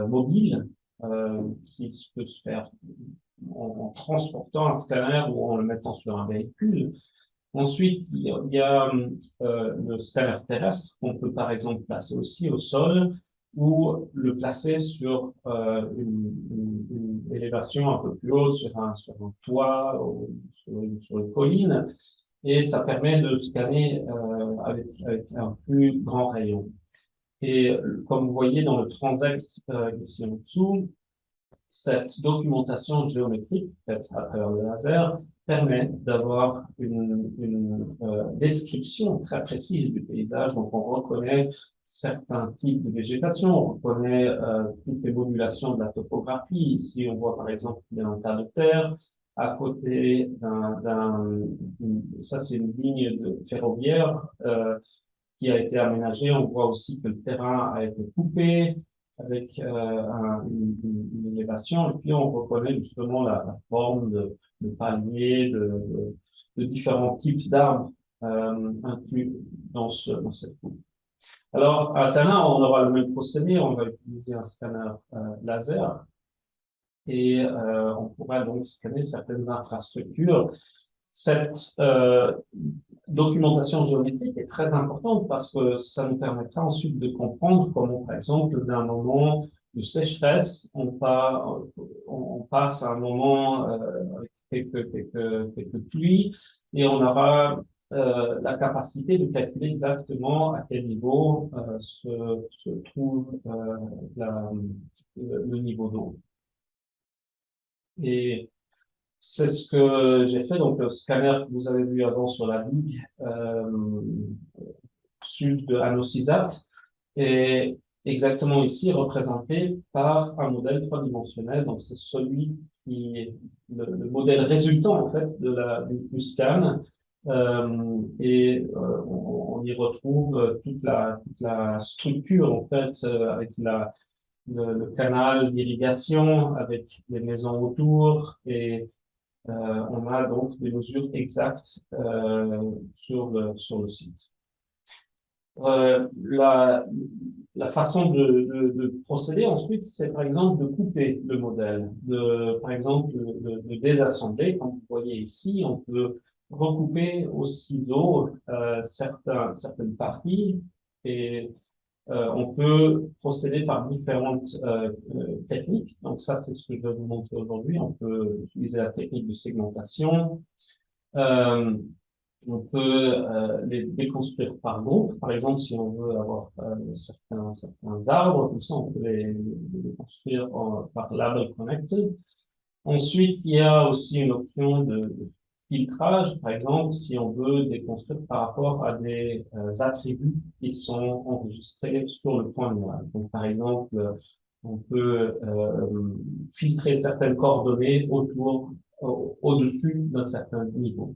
mobile, qui peut se faire en transportant un scanner ou en le mettant sur un véhicule. Ensuite, il y a le scanner terrestre qu'on peut par exemple placer aussi au sol ou le placer sur une élévation un peu plus haute, sur un toit ou sur une colline. Et ça permet de scanner avec un plus grand rayon. Et comme vous voyez dans le transact ici en dessous, cette documentation géométrique faite à travers le laser permet d'avoir une description très précise du paysage. Donc, on reconnaît certains types de végétation, on reconnaît toutes ces modulations de la topographie. Ici, on voit par exemple qu'il y a un tas de terre à côté ça c'est une ligne de ferroviaire qui a été aménagée. On voit aussi que le terrain a été coupé avec une élévation, et puis on reconnaît justement la forme de palmiers, de différents types d'arbres inclus dans cette coupe. Alors, à Tana, on aura le même procédé, on va utiliser un scanner laser, et on pourra donc scanner certaines infrastructures. Cette documentation géométrique est très importante parce que ça nous permettra ensuite de comprendre comment, par exemple, d'un moment de sécheresse, on passe à un moment avec quelques pluies et on aura la capacité de calculer exactement à quel niveau se trouve le niveau d'eau. Et c'est ce que j'ai fait. Donc, le scanner que vous avez vu avant sur la ligne sud de Anosizat est exactement ici représenté par un modèle trois-dimensionnel. Donc, c'est celui qui est le modèle résultant, en fait, du scan. On y retrouve toute la structure, en fait, avec le canal d'irrigation, avec les maisons autour et on a donc des mesures exactes sur le site. La façon de procéder ensuite, c'est par exemple de couper le modèle, par exemple de désassembler. Comme vous voyez ici, on peut recouper au ciseau certaines parties et on peut procéder par différentes techniques. Donc ça, c'est ce que je vais vous montrer aujourd'hui. On peut utiliser la technique de segmentation. On peut les déconstruire par groupe. Par exemple, si on veut avoir certains arbres, comme ça, on peut les construire par label connected. Ensuite, il y a aussi une option de filtrage, par exemple, si on veut déconstruire par rapport à des attributs qui sont enregistrés sur le point nuage. Donc, par exemple, on peut filtrer certaines coordonnées au-dessus d'un certain niveau.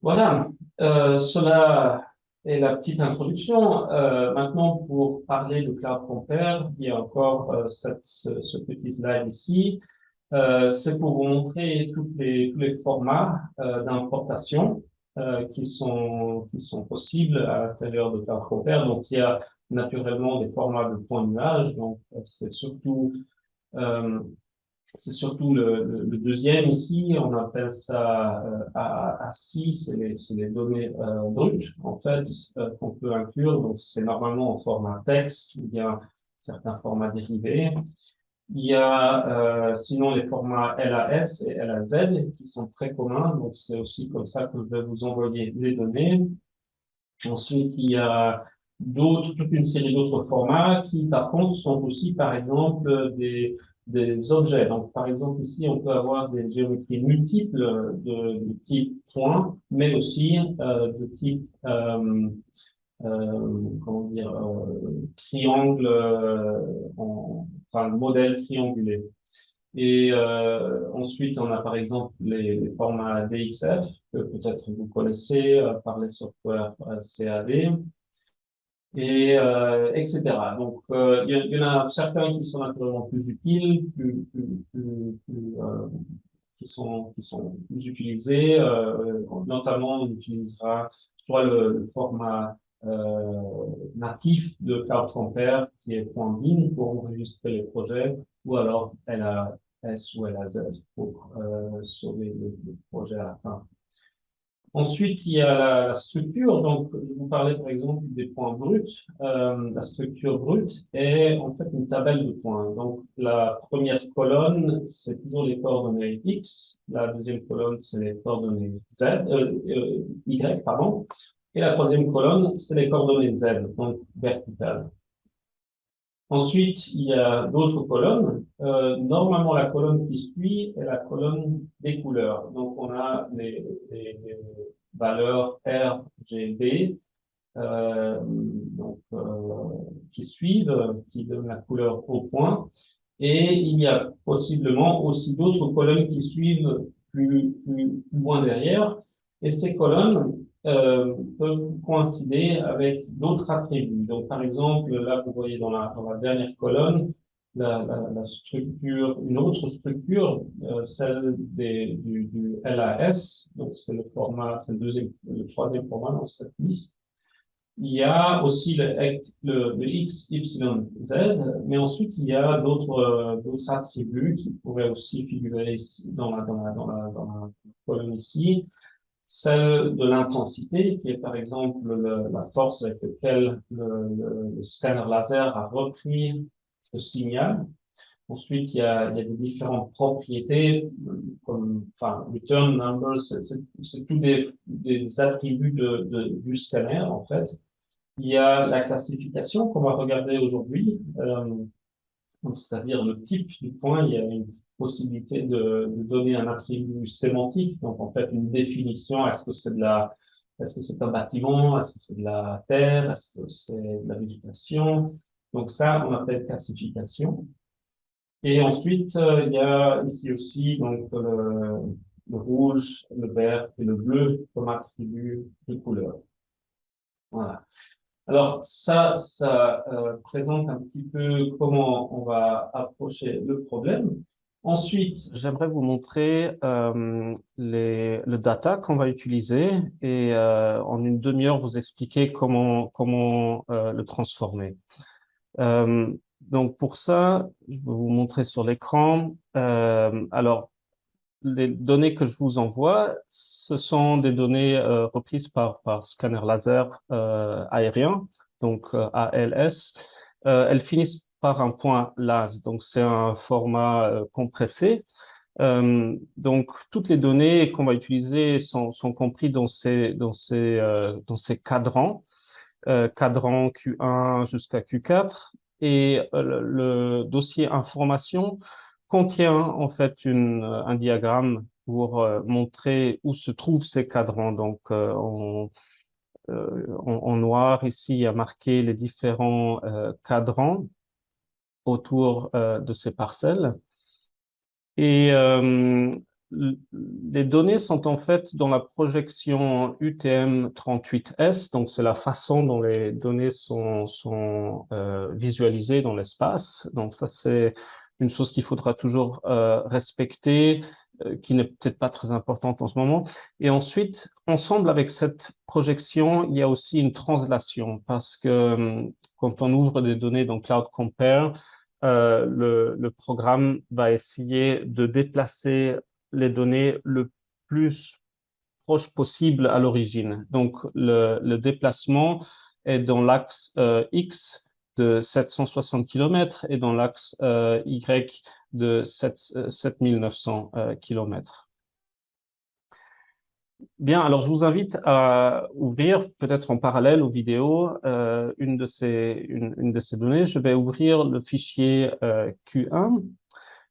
Voilà, cela est la petite introduction. Maintenant, pour parler de Cloud Compare, il y a encore ce petit slide ici. C'est pour vous montrer tous les formats d'importation qui sont possibles à l'intérieur de Cloud Compare. Donc, il y a naturellement des formats de point nuage. Donc, euh, c'est surtout le deuxième ici, on appelle ça ACI, c'est les données brutes en fait qu'on peut inclure. Donc c'est normalement en format texte ou bien certains formats dérivés. Il y a sinon les formats LAS et LAZ qui sont très communs. Donc c'est aussi comme ça que je vais vous envoyer les données. Ensuite, il y a toute une série d'autres formats qui, par contre, sont aussi, par exemple, des objets. Donc, par exemple, ici, on peut avoir des géométries multiples de type point, mais aussi de type, comment dire, triangle, enfin, modèle triangulé. Et ensuite, on a par exemple les formats DXF, que peut-être vous connaissez par les softwares CAD, et etc. Donc, il y en a certains qui sont naturellement plus utiles, qui sont plus utilisés. Notamment, on utilisera soit le format natif de Cloud Compare, qui est .bin pour enregistrer les projets, ou alors LAS ou LAZ pour sauver le projet à la fin. Ensuite, il y a la structure. Donc, je vous parlais par exemple des points bruts. La structure brute est en fait une tabelle de points. Donc, la première colonne, c'est toujours les coordonnées X. La deuxième colonne, c'est les coordonnées Y, pardon. Et la troisième colonne, c'est les coordonnées Z, donc verticales. Ensuite, il y a d'autres colonnes. Normalement, la colonne qui suit est la colonne des couleurs. Donc, on a les valeurs R, G, B, qui suivent, qui donnent la couleur au point. Et il y a possiblement aussi d'autres colonnes qui suivent plus loin derrière. Et ces colonnes peuvent coïncider avec d'autres attributs. Donc, par exemple, là, vous voyez dans la dernière colonne, la structure, une autre structure, celle du LAS, donc c'est le format, c'est le troisième format dans cette liste. Il y a aussi le X, Y, Z, mais ensuite il y a d'autres attributs qui pourraient aussi figurer ici, dans la colonne ici. Celle de l'intensité, qui est par exemple la force avec laquelle le scanner laser a repris le signal. Ensuite, il y a des différentes propriétés, comme, enfin, return number, c'est tous des attributs du scanner, en fait. Il y a la classification qu'on va regarder aujourd'hui, c'est-à-dire le type du point. Il y a une possibilité de donner un attribut sémantique, donc en fait une définition. Est-ce que c'est un bâtiment? Est-ce que c'est de la terre? Est-ce que c'est de la végétation? Donc ça, on appelle classification. Et ensuite, il y a ici aussi donc le rouge, le vert et le bleu comme attribut de couleur. Voilà. Alors ça présente un petit peu comment on va approcher le problème. Ensuite, j'aimerais vous montrer le data qu'on va utiliser et en une demi-heure vous expliquer comment le transformer. Donc pour ça, je vais vous montrer sur l'écran. Alors les données que je vous envoie, ce sont des données reprises par scanner laser aérien, donc ALS. Elles finissent par un point LAS, donc c'est un format compressé. Donc toutes les données qu'on va utiliser sont comprises dans ces cadrans, cadran Q1 jusqu'à Q4. Et le dossier information contient en fait un diagramme pour montrer où se trouvent ces cadrans. Donc, en noir, ici, il y a marqué les différents cadrans autour de ces parcelles. Et les données sont en fait dans la projection UTM-38S, donc c'est la façon dont les données sont visualisées dans l'espace. Donc ça, c'est une chose qu'il faudra toujours respecter, qui n'est peut-être pas très importante en ce moment. Et ensuite, ensemble avec cette projection, il y a aussi une translation, parce que quand on ouvre des données dans Cloud Compare, le programme va essayer de déplacer les données le plus proche possible à l'origine. Donc, le déplacement est dans l'axe X de 760 km et dans l'axe Y de 7900 km. Bien, alors je vous invite à ouvrir peut-être en parallèle aux vidéos une de ces données. Je vais ouvrir le fichier Q1.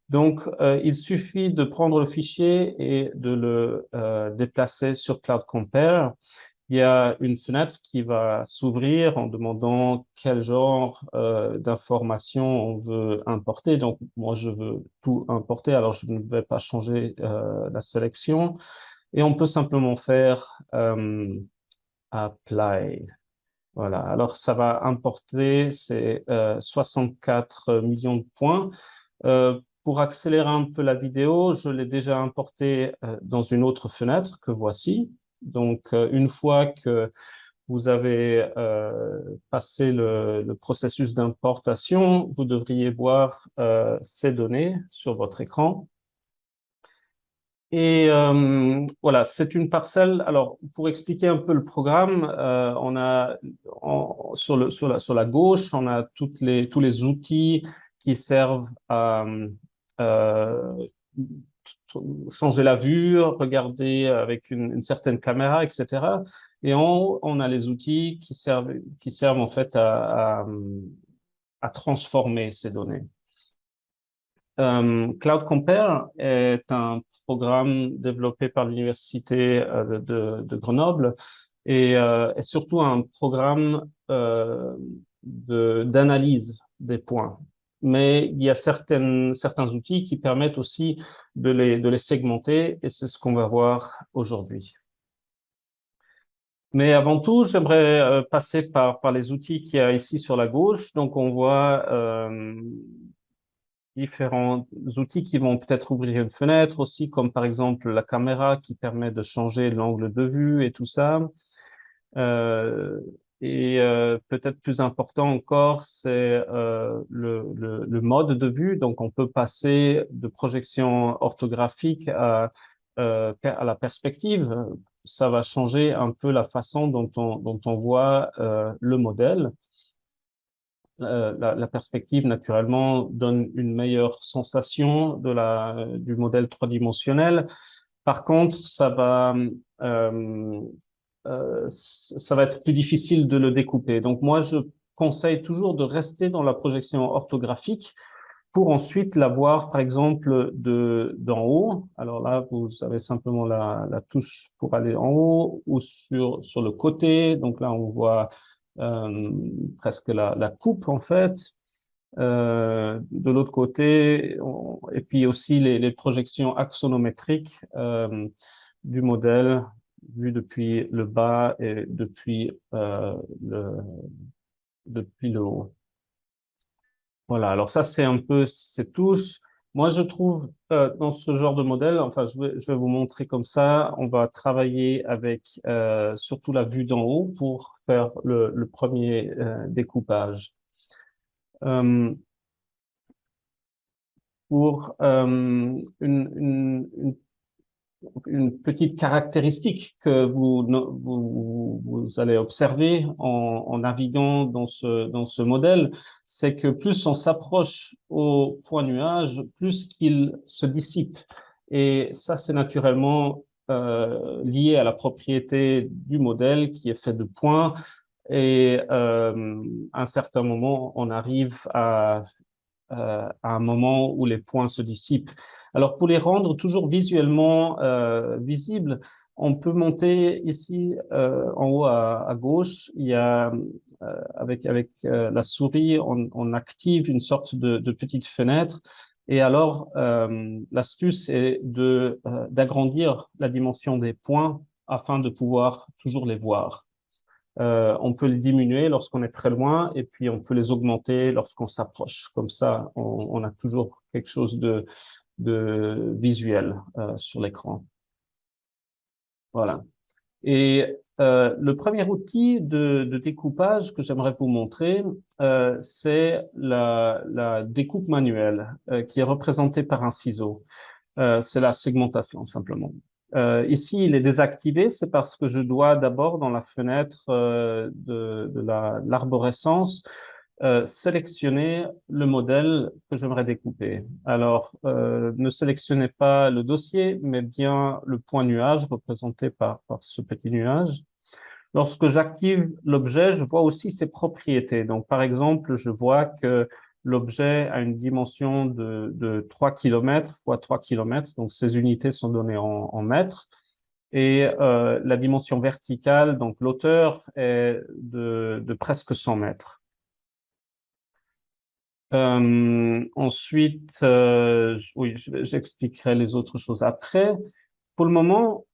Donc, il suffit de prendre le fichier et de le déplacer sur Cloud Compare. Il y a une fenêtre qui va s'ouvrir en demandant quel genre d'informations on veut importer. Donc, moi, je veux tout importer, alors je ne vais pas changer la sélection. Et on peut simplement faire apply. Voilà, alors ça va importer ces 64 millions de points. Pour accélérer un peu la vidéo, je l'ai déjà importé dans une autre fenêtre que voici. Donc, une fois que vous avez passé le processus d'importation, vous devriez voir ces données sur votre écran. Et voilà, c'est une parcelle. Alors, pour expliquer un peu le programme, on a sur la gauche, on a tous les outils qui servent à euh, changer la vue, regarder avec une certaine caméra, etc. Et en haut, on a les outils qui servent en fait à transformer ces données. Cloud Compare est un programme développé par l'Université de Grenoble et est surtout un programme d'analyse des points. Mais il y a certains outils qui permettent aussi de les segmenter et c'est ce qu'on va voir aujourd'hui. Mais avant tout, j'aimerais passer par les outils qu'il y a ici sur la gauche. Donc, on voit différents outils qui vont peut-être ouvrir une fenêtre aussi, comme par exemple la caméra qui permet de changer l'angle de vue et tout ça. Euh, Peut-être plus important encore, c'est le mode de vue. Donc, on peut passer de projection orthographique à la perspective. Ça va changer un peu la façon dont on voit le modèle. La perspective, naturellement, donne une meilleure sensation du modèle trois-dimensionnel. Par contre, ça va être plus difficile de le découper. Donc, moi, je conseille toujours de rester dans la projection orthographique pour ensuite la voir, par exemple, d'en haut. Alors là, vous avez simplement la touche pour aller en haut ou sur le côté. Donc là, on voit presque la coupe, en fait. De l'autre côté, et puis aussi les projections axonométriques du modèle vu depuis le bas et depuis le haut. Voilà, alors ça c'est un peu ces touches. Moi je trouve dans ce genre de modèle, enfin je vais vous montrer comme ça, on va travailler avec surtout la vue d'en haut pour faire le premier découpage. Euh, pour une petite caractéristique que vous allez observer en naviguant dans ce modèle, c'est que plus on s'approche au point nuage, plus qu'il se dissipe. Et ça, c'est naturellement lié à la propriété du modèle qui est fait de points. Et à un certain moment, on arrive à un moment où les points se dissipent. Alors, pour les rendre toujours visuellement visibles, on peut monter ici en haut à gauche. Il y a avec la souris, on active une sorte de petite fenêtre. Et alors, l'astuce est d'agrandir la dimension des points afin de pouvoir toujours les voir. On peut les diminuer lorsqu'on est très loin et puis on peut les augmenter lorsqu'on s'approche. Comme ça, on a toujours quelque chose de visuel sur l'écran. Voilà. Et le premier outil de découpage que j'aimerais vous montrer, c'est la découpe manuelle qui est représentée par un ciseau. C'est la segmentation simplement. Ici, il est désactivé, c'est parce que je dois d'abord, dans la fenêtre de l'arborescence, sélectionner le modèle que j'aimerais découper. Alors, ne sélectionnez pas le dossier, mais bien le point nuage représenté par ce petit nuage. Lorsque j'active l'objet, je vois aussi ses propriétés. Donc, par exemple, je vois que l'objet a une dimension de 3 km fois 3 km. Donc, ces unités sont données en mètres. Et la dimension verticale, donc l'auteur, est de presque 100 mètres. Ensuite, oui, j'expliquerai les autres choses après. Pour le moment,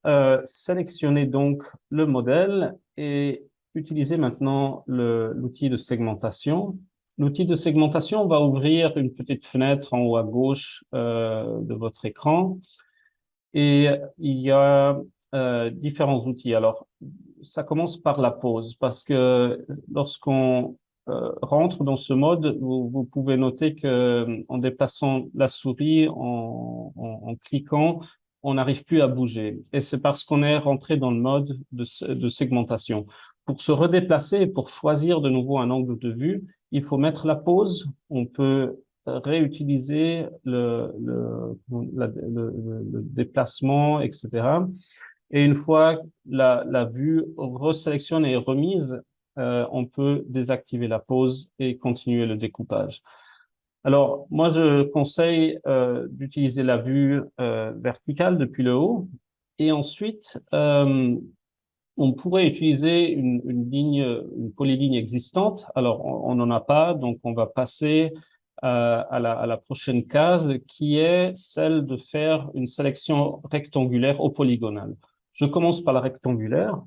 sélectionnez donc le modèle et utilisez maintenant l'outil de segmentation. L'outil de segmentation va ouvrir une petite fenêtre en haut à gauche de votre écran et il y a différents outils. Alors, ça commence par la pause parce que lorsqu'on rentre dans ce mode, vous pouvez noter que en déplaçant la souris, en cliquant, on n'arrive plus à bouger. Et c'est parce qu'on est rentré dans le mode de segmentation. Pour se redéplacer et pour choisir de nouveau un angle de vue, il faut mettre la pause. On peut réutiliser le déplacement, etc. Et une fois la vue resélectionnée et remise, on peut désactiver la pause et continuer le découpage. Alors, moi, je conseille d'utiliser la vue verticale depuis le haut. Et ensuite, on pourrait utiliser une polyligne existante. Alors, on n'en a pas, donc on va passer à la prochaine case qui est celle de faire une sélection rectangulaire ou polygonale. Je commence par la rectangulaire.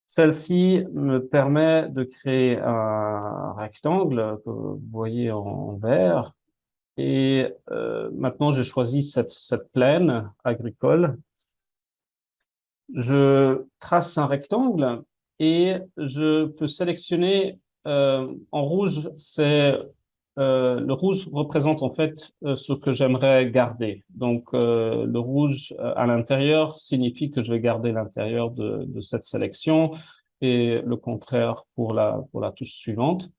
Celle-ci me permet de créer un rectangle que vous voyez en vert. Et maintenant, j'ai choisi cette plaine agricole. Je trace un rectangle et je peux sélectionner en rouge, le rouge représente en fait ce que j'aimerais garder. Donc le rouge à l'intérieur signifie que je vais garder l'intérieur de cette sélection et le contraire pour la touche suivante.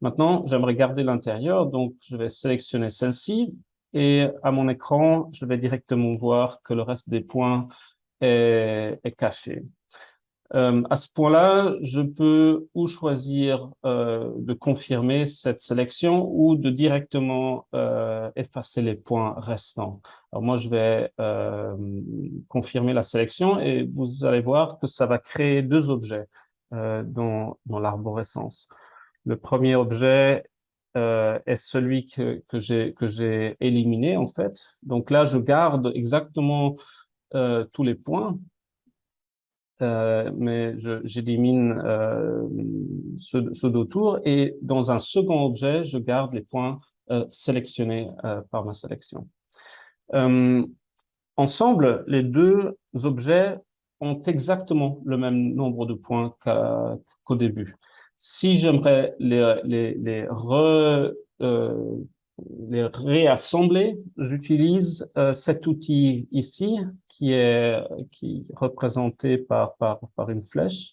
Maintenant, j'aimerais garder l'intérieur, donc je vais sélectionner celle-ci et à mon écran, je vais directement voir que le reste des points est caché. À ce point-là, je peux ou choisir de confirmer cette sélection ou de directement effacer les points restants. Alors moi, je vais confirmer la sélection et vous allez voir que ça va créer deux objets dans l'arborescence. Le premier objet est celui que j'ai éliminé en fait. Donc là, je garde exactement tous les points, mais j'élimine ceux d'autour et dans un second objet, je garde les points sélectionnés par ma sélection. Ensemble, les deux objets ont exactement le même nombre de points qu'au début. Si j'aimerais les réassembler, j'utilise cet outil ici qui est représenté par une flèche.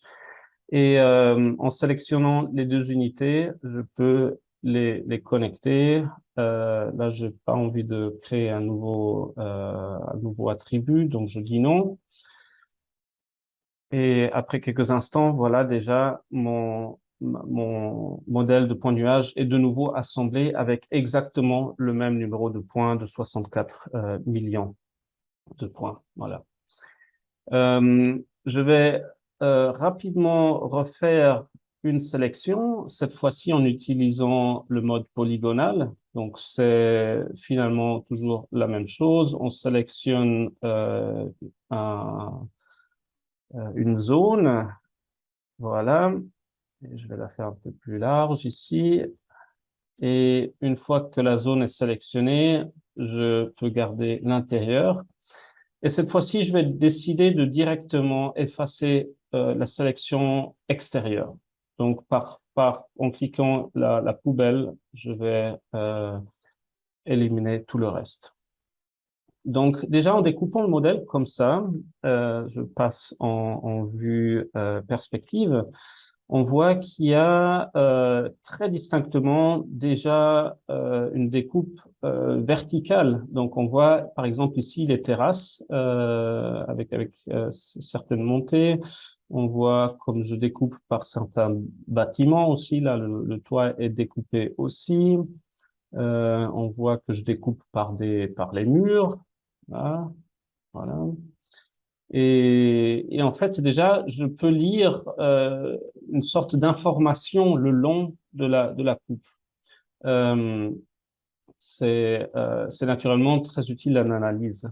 Et en sélectionnant les deux unités, je peux les connecter. Là, j'ai pas envie de créer un nouveau attribut, donc je dis non. Et après quelques instants, voilà déjà mon modèle de point de nuage est de nouveau assemblé avec exactement le même numéro de points de 64 millions de points. Voilà. Je vais rapidement refaire une sélection, cette fois-ci en utilisant le mode polygonal. Donc, c'est finalement toujours la même chose. On sélectionne une zone. Voilà. Et je vais la faire un peu plus large ici. Et une fois que la zone est sélectionnée, je peux garder l'intérieur. Et cette fois-ci, je vais décider de directement effacer la sélection extérieure. Donc, en cliquant la poubelle, je vais éliminer tout le reste. Donc, déjà, en découpant le modèle comme ça, je passe en vue perspective, on voit qu'il y a très distinctement déjà une découpe verticale. Donc, on voit par exemple ici les terrasses avec certaines montées. On voit comme je découpe par certains bâtiments aussi. Là, le toit est découpé aussi. On voit que je découpe par les murs. Là, voilà. Et en fait, déjà, je peux lire une sorte d'information le long de la coupe. Euh, c'est naturellement très utile en analyse.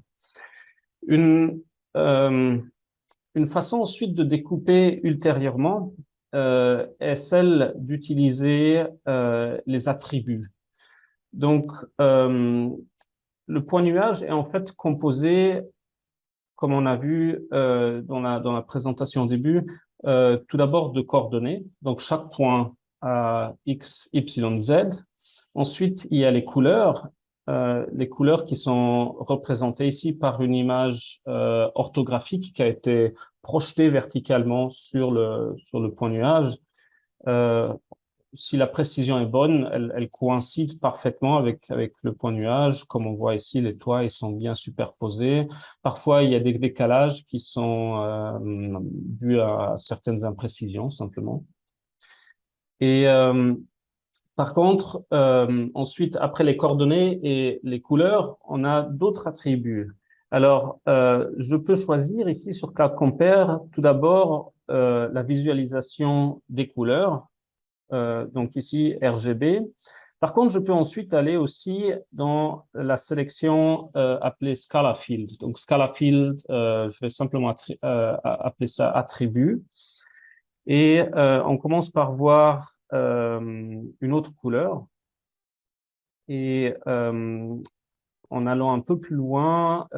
Une, euh, une façon ensuite de découper ultérieurement est celle d'utiliser les attributs. Donc, le point nuage est en fait composé, comme on a vu dans la présentation au début, tout d'abord de coordonnées. Donc, chaque point a X, Y, Z. Ensuite, il y a les couleurs qui sont représentées ici par une image orthographique qui a été projetée verticalement sur sur le point nuage. Euh, Si la précision est bonne, elle coïncide parfaitement avec le point nuage. Comme on voit ici, les toits, ils sont bien superposés. Parfois, il y a des décalages qui sont dus à certaines imprécisions, simplement. Et par contre, ensuite, après les coordonnées et les couleurs, on a d'autres attributs. Alors, je peux choisir ici sur Cloud Compare, tout d'abord, la visualisation des couleurs. Donc ici RGB. Par contre, je peux ensuite aller aussi dans la sélection appelée Scala Field. Donc Scala Field, je vais simplement appeler ça attribut. Et on commence par voir une autre couleur. Et en allant un peu plus loin,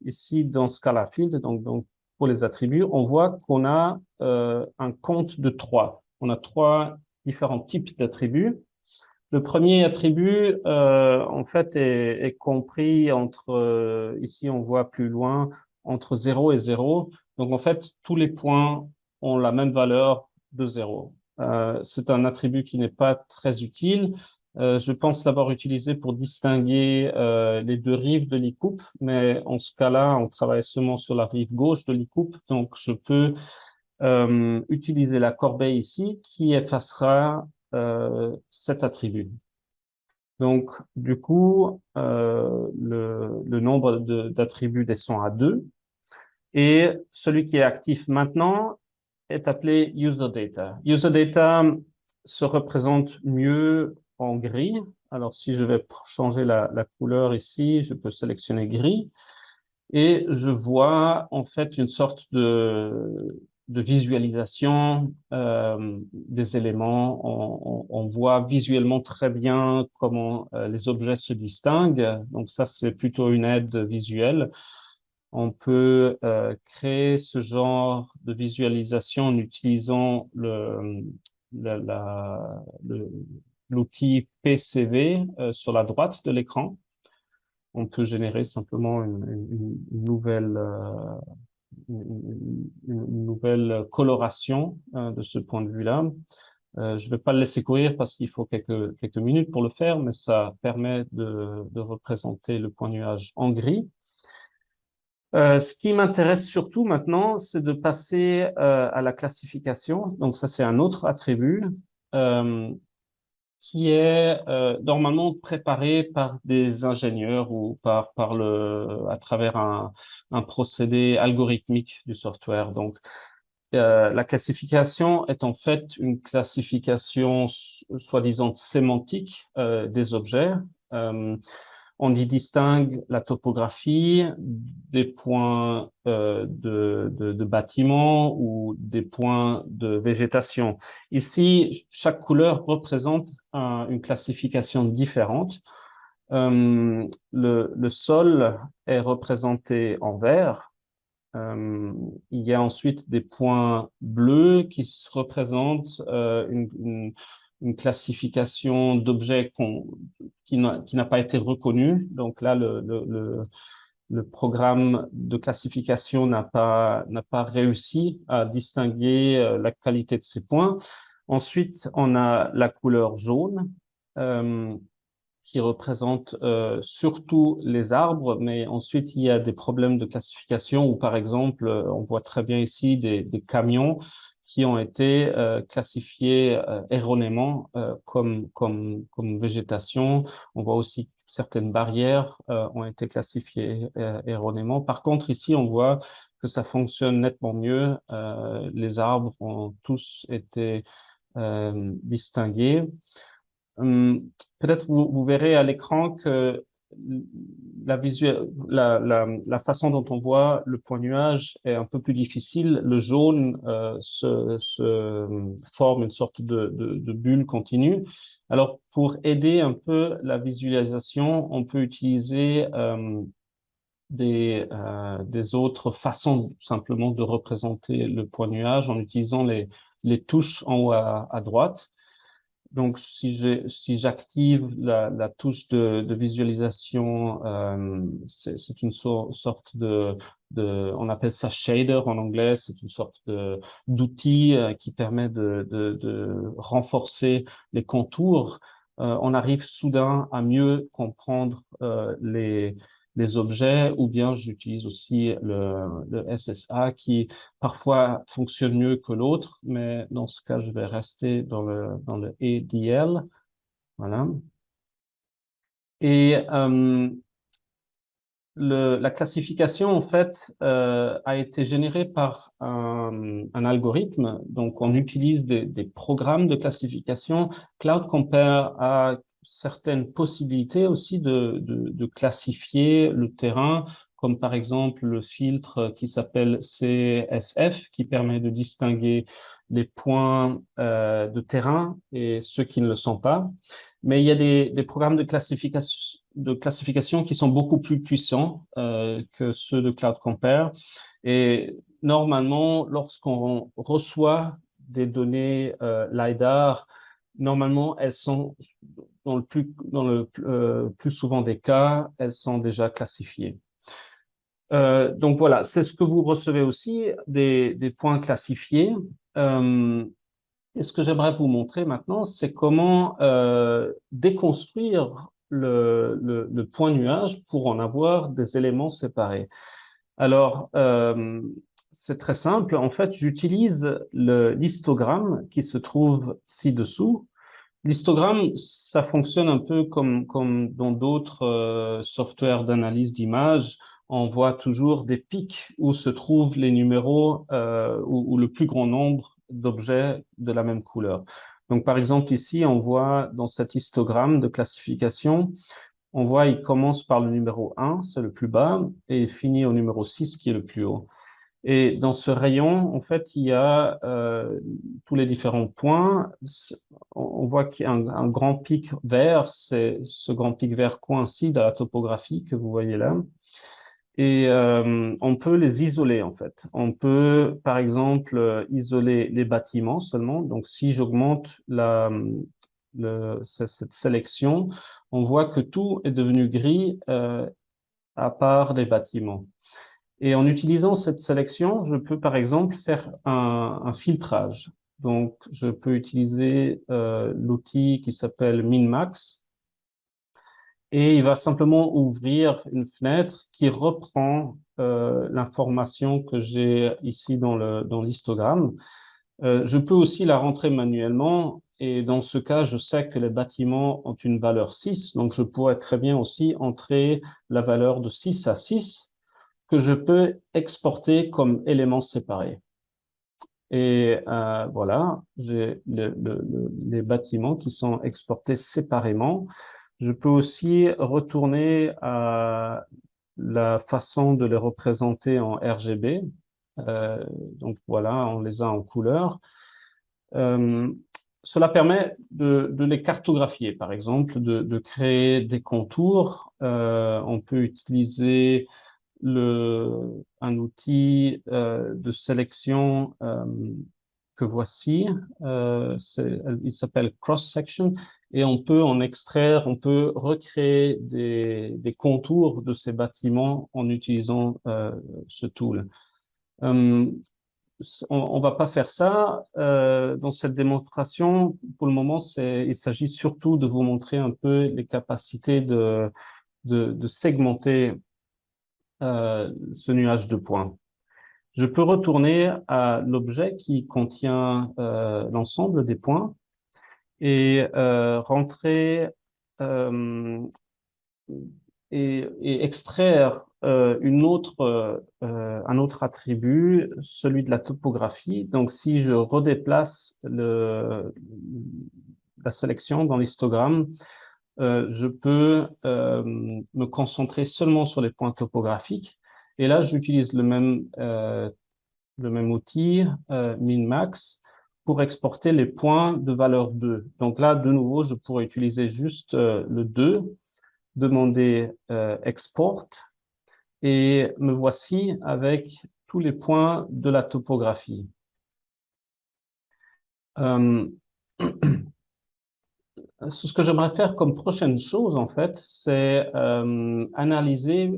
ici dans Scala Field, donc pour les attributs, on voit qu'on a un compte de 3. On a 3 différents types d'attributs. Le premier attribut, en fait, est compris entre, ici on voit plus loin, entre 0 et 0. Donc en fait, tous les points ont la même valeur de 0. C'est un attribut qui n'est pas très utile. Je pense l'avoir utilisé pour distinguer les deux rives de l'e-coupe, mais en ce cas-là, on travaille seulement sur la rive gauche de l'e-coupe, donc je peux utiliser la corbeille ici qui effacera cet attribut. Donc, du coup, le nombre d'attributs descend à 2 et celui qui est actif maintenant est appelé user data. User data se représente mieux en gris. Alors, si je vais changer la couleur ici, je peux sélectionner gris et je vois en fait une sorte de visualisation des éléments. On voit visuellement très bien comment les objets se distinguent. Donc ça, c'est plutôt une aide visuelle. On peut créer ce genre de visualisation en utilisant la- la- le- l'outil PCV sur la droite de l'écran. On peut générer simplement une nouvelle, une nouvelle coloration de ce point de vue-là. Je ne vais pas le laisser courir parce qu'il faut quelques minutes pour le faire, mais ça permet de représenter le point nuage en gris. Ce qui m'intéresse surtout maintenant, c'est de passer à la classification. Donc ça, c'est un autre attribut euh, qui est normalement préparé par des ingénieurs ou à travers un procédé algorithmique du software. Donc la classification est en fait une classification soi-disant sémantique des objets. Euh, on y distingue la topographie, des points de bâtiments ou des points de végétation. Ici, chaque couleur représente une classification différente. Le sol est représenté en vert. Euh, il y a ensuite des points bleus qui se représentent une classification d'objets qui n'a pas été reconnue. Donc là, le programme de classification n'a pas réussi à distinguer la qualité de ces points. Ensuite, on a la couleur jaune. Euh, qui représente surtout les arbres, mais ensuite il y a des problèmes de classification où, par exemple, on voit très bien ici des camions qui ont été classifiés erronément comme végétation. On voit aussi que certaines barrières ont été classifiées erronément. Par contre, ici, on voit que ça fonctionne nettement mieux. Les arbres ont tous été distingués. Peut-être vous verrez à l'écran que la façon dont on voit le point nuage est un peu plus difficile. Le jaune forme une sorte de bulle continue. Alors, pour aider un peu la visualisation, on peut utiliser des autres façons simplement de représenter le point nuage en utilisant les touches en haut à droite. Donc, si j'active la touche de visualisation, c'est une sorte on appelle ça shader en anglais, c'est une sorte d'outil qui permet de renforcer les contours. On arrive soudain à mieux comprendre les objets, ou bien j'utilise aussi le SSA qui parfois fonctionne mieux que l'autre, mais dans ce cas, je vais rester dans le ADL. Voilà. Et la classification, en fait, a été générée par un algorithme. Donc, on utilise des programmes de classification. Cloud Compare a certaines possibilités aussi de classifier le terrain, comme par exemple le filtre qui s'appelle CSF, qui permet de distinguer les points de terrain et ceux qui ne le sont pas. Mais il y a des programmes de classification qui sont beaucoup plus puissants que ceux de Cloud Compare. Et normalement, lorsqu'on reçoit des données LiDAR, normalement, elles sont, dans le plus souvent des cas, elles sont déjà classifiées. Donc voilà, c'est ce que vous recevez aussi, des points classifiés. Euh, et ce que j'aimerais vous montrer maintenant, c'est comment déconstruire le point nuage pour en avoir des éléments séparés. Alors, c'est très simple. En fait, j'utilise l'histogramme qui se trouve ci-dessous. L'histogramme, ça fonctionne un peu comme dans d'autres softwares d'analyse d'images. On voit toujours des pics où se trouvent les numéros ou le plus grand nombre d'objets de la même couleur. Donc, par exemple, ici, on voit dans cet histogramme de classification, on voit il commence par le numéro 1, c'est le plus bas, et il finit au numéro 6, qui est le plus haut. Et dans ce rayon, en fait, il y a tous les différents points. On voit qu'il y a un grand pic vert. Ce grand pic vert coïncide à la topographie que vous voyez là. Et on peut les isoler, en fait. On peut, par exemple, isoler les bâtiments seulement. Donc, si j'augmente cette sélection, on voit que tout est devenu gris à part les bâtiments. Et en utilisant cette sélection, je peux par exemple faire un filtrage. Donc, je peux utiliser l'outil qui s'appelle MinMax. et il va simplement ouvrir une fenêtre qui reprend l'information que j'ai ici dans l'histogramme. Je peux aussi la rentrer manuellement et dans ce cas, je sais que les bâtiments ont une valeur 6, donc je pourrais très bien aussi entrer la valeur de 6 à 6 que je peux exporter comme éléments séparés. Et voilà, j'ai les bâtiments qui sont exportés séparément. Je peux aussi retourner à la façon de les représenter en RGB. Donc voilà, on les a en couleur. Euh, Cela permet de les cartographier, par exemple, de créer des contours. On peut utiliser un outil de sélection que voici. Il s'appelle Cross Section et on peut en extraire, on peut recréer des contours de ces bâtiments en utilisant ce tool. Euh, on va pas faire ça dans cette démonstration. Pour le moment, il s'agit surtout de vous montrer un peu les capacités de segmenter ce nuage de points. Je peux retourner à l'objet qui contient l'ensemble des points et rentrer euh, et extraire un autre attribut, celui de la topographie. Donc, si je redéplace la sélection dans l'histogramme, je peux me concentrer seulement sur les points topographiques. Et là, j'utilise le même outil, min-max, pour exporter les points de valeur 2. Donc là, de nouveau, je pourrais utiliser juste le 2, demander export, et me voici avec tous les points de la topographie. Euh, Ce que j'aimerais faire comme prochaine chose, en fait, c'est analyser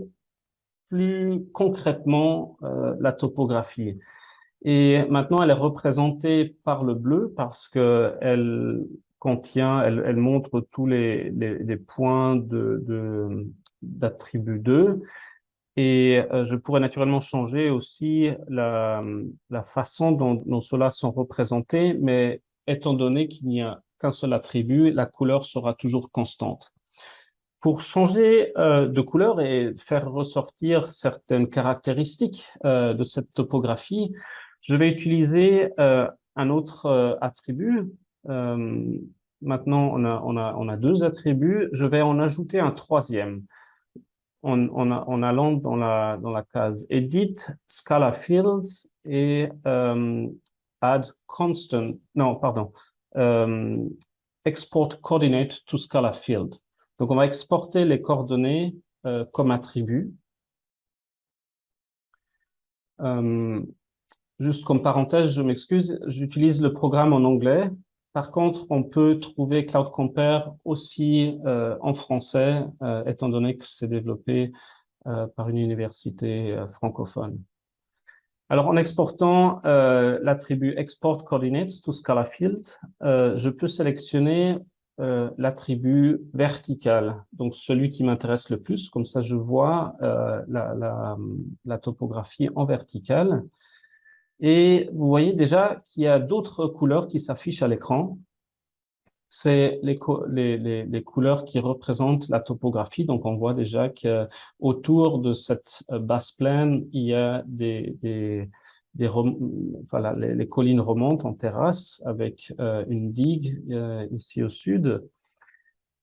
plus concrètement la topographie. Et maintenant, elle est représentée par le bleu parce que elle montre tous les points d'attribut 2. Et je pourrais naturellement changer aussi la façon dont ceux-là sont représentés, mais étant donné qu'il n'y a qu'un seul attribut, la couleur sera toujours constante. Pour changer de couleur et faire ressortir certaines caractéristiques de cette topographie, je vais utiliser un autre attribut. Euh, Maintenant, on a deux attributs. Je vais en ajouter un troisième en allant dans la case Edit, Scala Fields et Add Constant. Non, pardon. Euh, Export Coordinate to Scala Field. Donc, on va exporter les coordonnées comme attribut. Euh, Juste comme parenthèse, je m'excuse, j'utilise le programme en anglais. Par contre, on peut trouver Cloud Compare aussi en français, étant donné que c'est développé par une université francophone. Alors, en exportant l'attribut Export Coordinates to Scala Field, je peux sélectionner l'attribut vertical, donc celui qui m'intéresse le plus. Comme ça, je vois la topographie en verticale. Et vous voyez déjà qu'il y a d'autres couleurs qui s'affichent à l'écran. C'est les couleurs qui représentent la topographie. Donc, on voit déjà qu'autour de cette basse plaine, il y a voilà, les collines remontent en terrasse avec une digue ici au sud.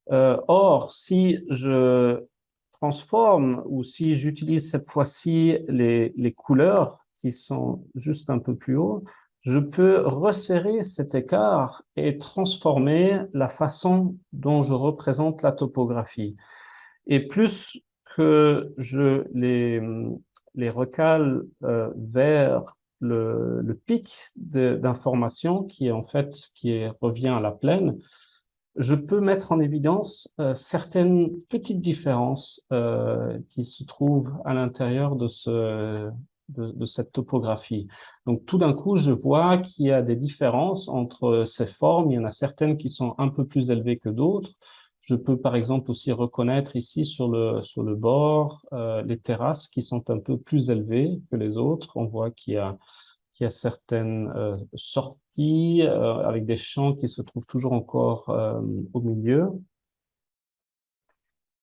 Or, si je transforme ou si j'utilise cette fois-ci les couleurs qui sont juste un peu plus haut, je peux resserrer cet écart et transformer la façon dont je représente la topographie. Et plus que je les recale vers le pic d'information qui est en fait revient à la plaine, je peux mettre en évidence certaines petites différences qui se trouvent à l'intérieur de cette topographie. Donc tout d'un coup, je vois qu'il y a des différences entre ces formes. Il y en a certaines qui sont un peu plus élevées que d'autres. Je peux par exemple aussi reconnaître ici sur le bord les terrasses qui sont un peu plus élevées que les autres. On voit qu'il y a certaines sorties avec des champs qui se trouvent toujours encore au milieu.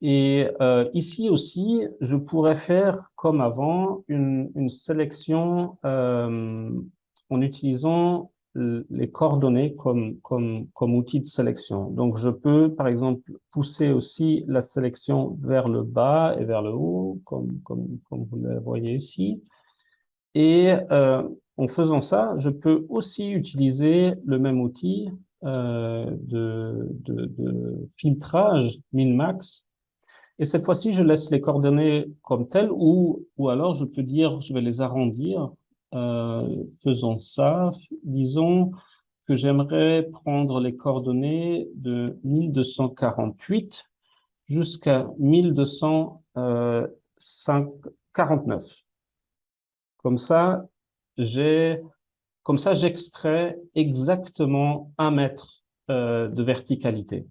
Et ici aussi, je pourrais faire comme avant une sélection en utilisant les coordonnées comme outil de sélection. Donc, je peux, par exemple, pousser aussi la sélection vers le bas et vers le haut, comme vous le voyez ici. Et en faisant ça, je peux aussi utiliser le même outil de filtrage min-max. Et cette fois-ci, je laisse les coordonnées comme telles ou alors je peux dire, je vais les arrondir. Faisons ça. Disons que j'aimerais prendre les coordonnées de 1248 jusqu'à 1249. Comme ça, j'ai, comme ça, j'extrais exactement 1 mètre de verticalité.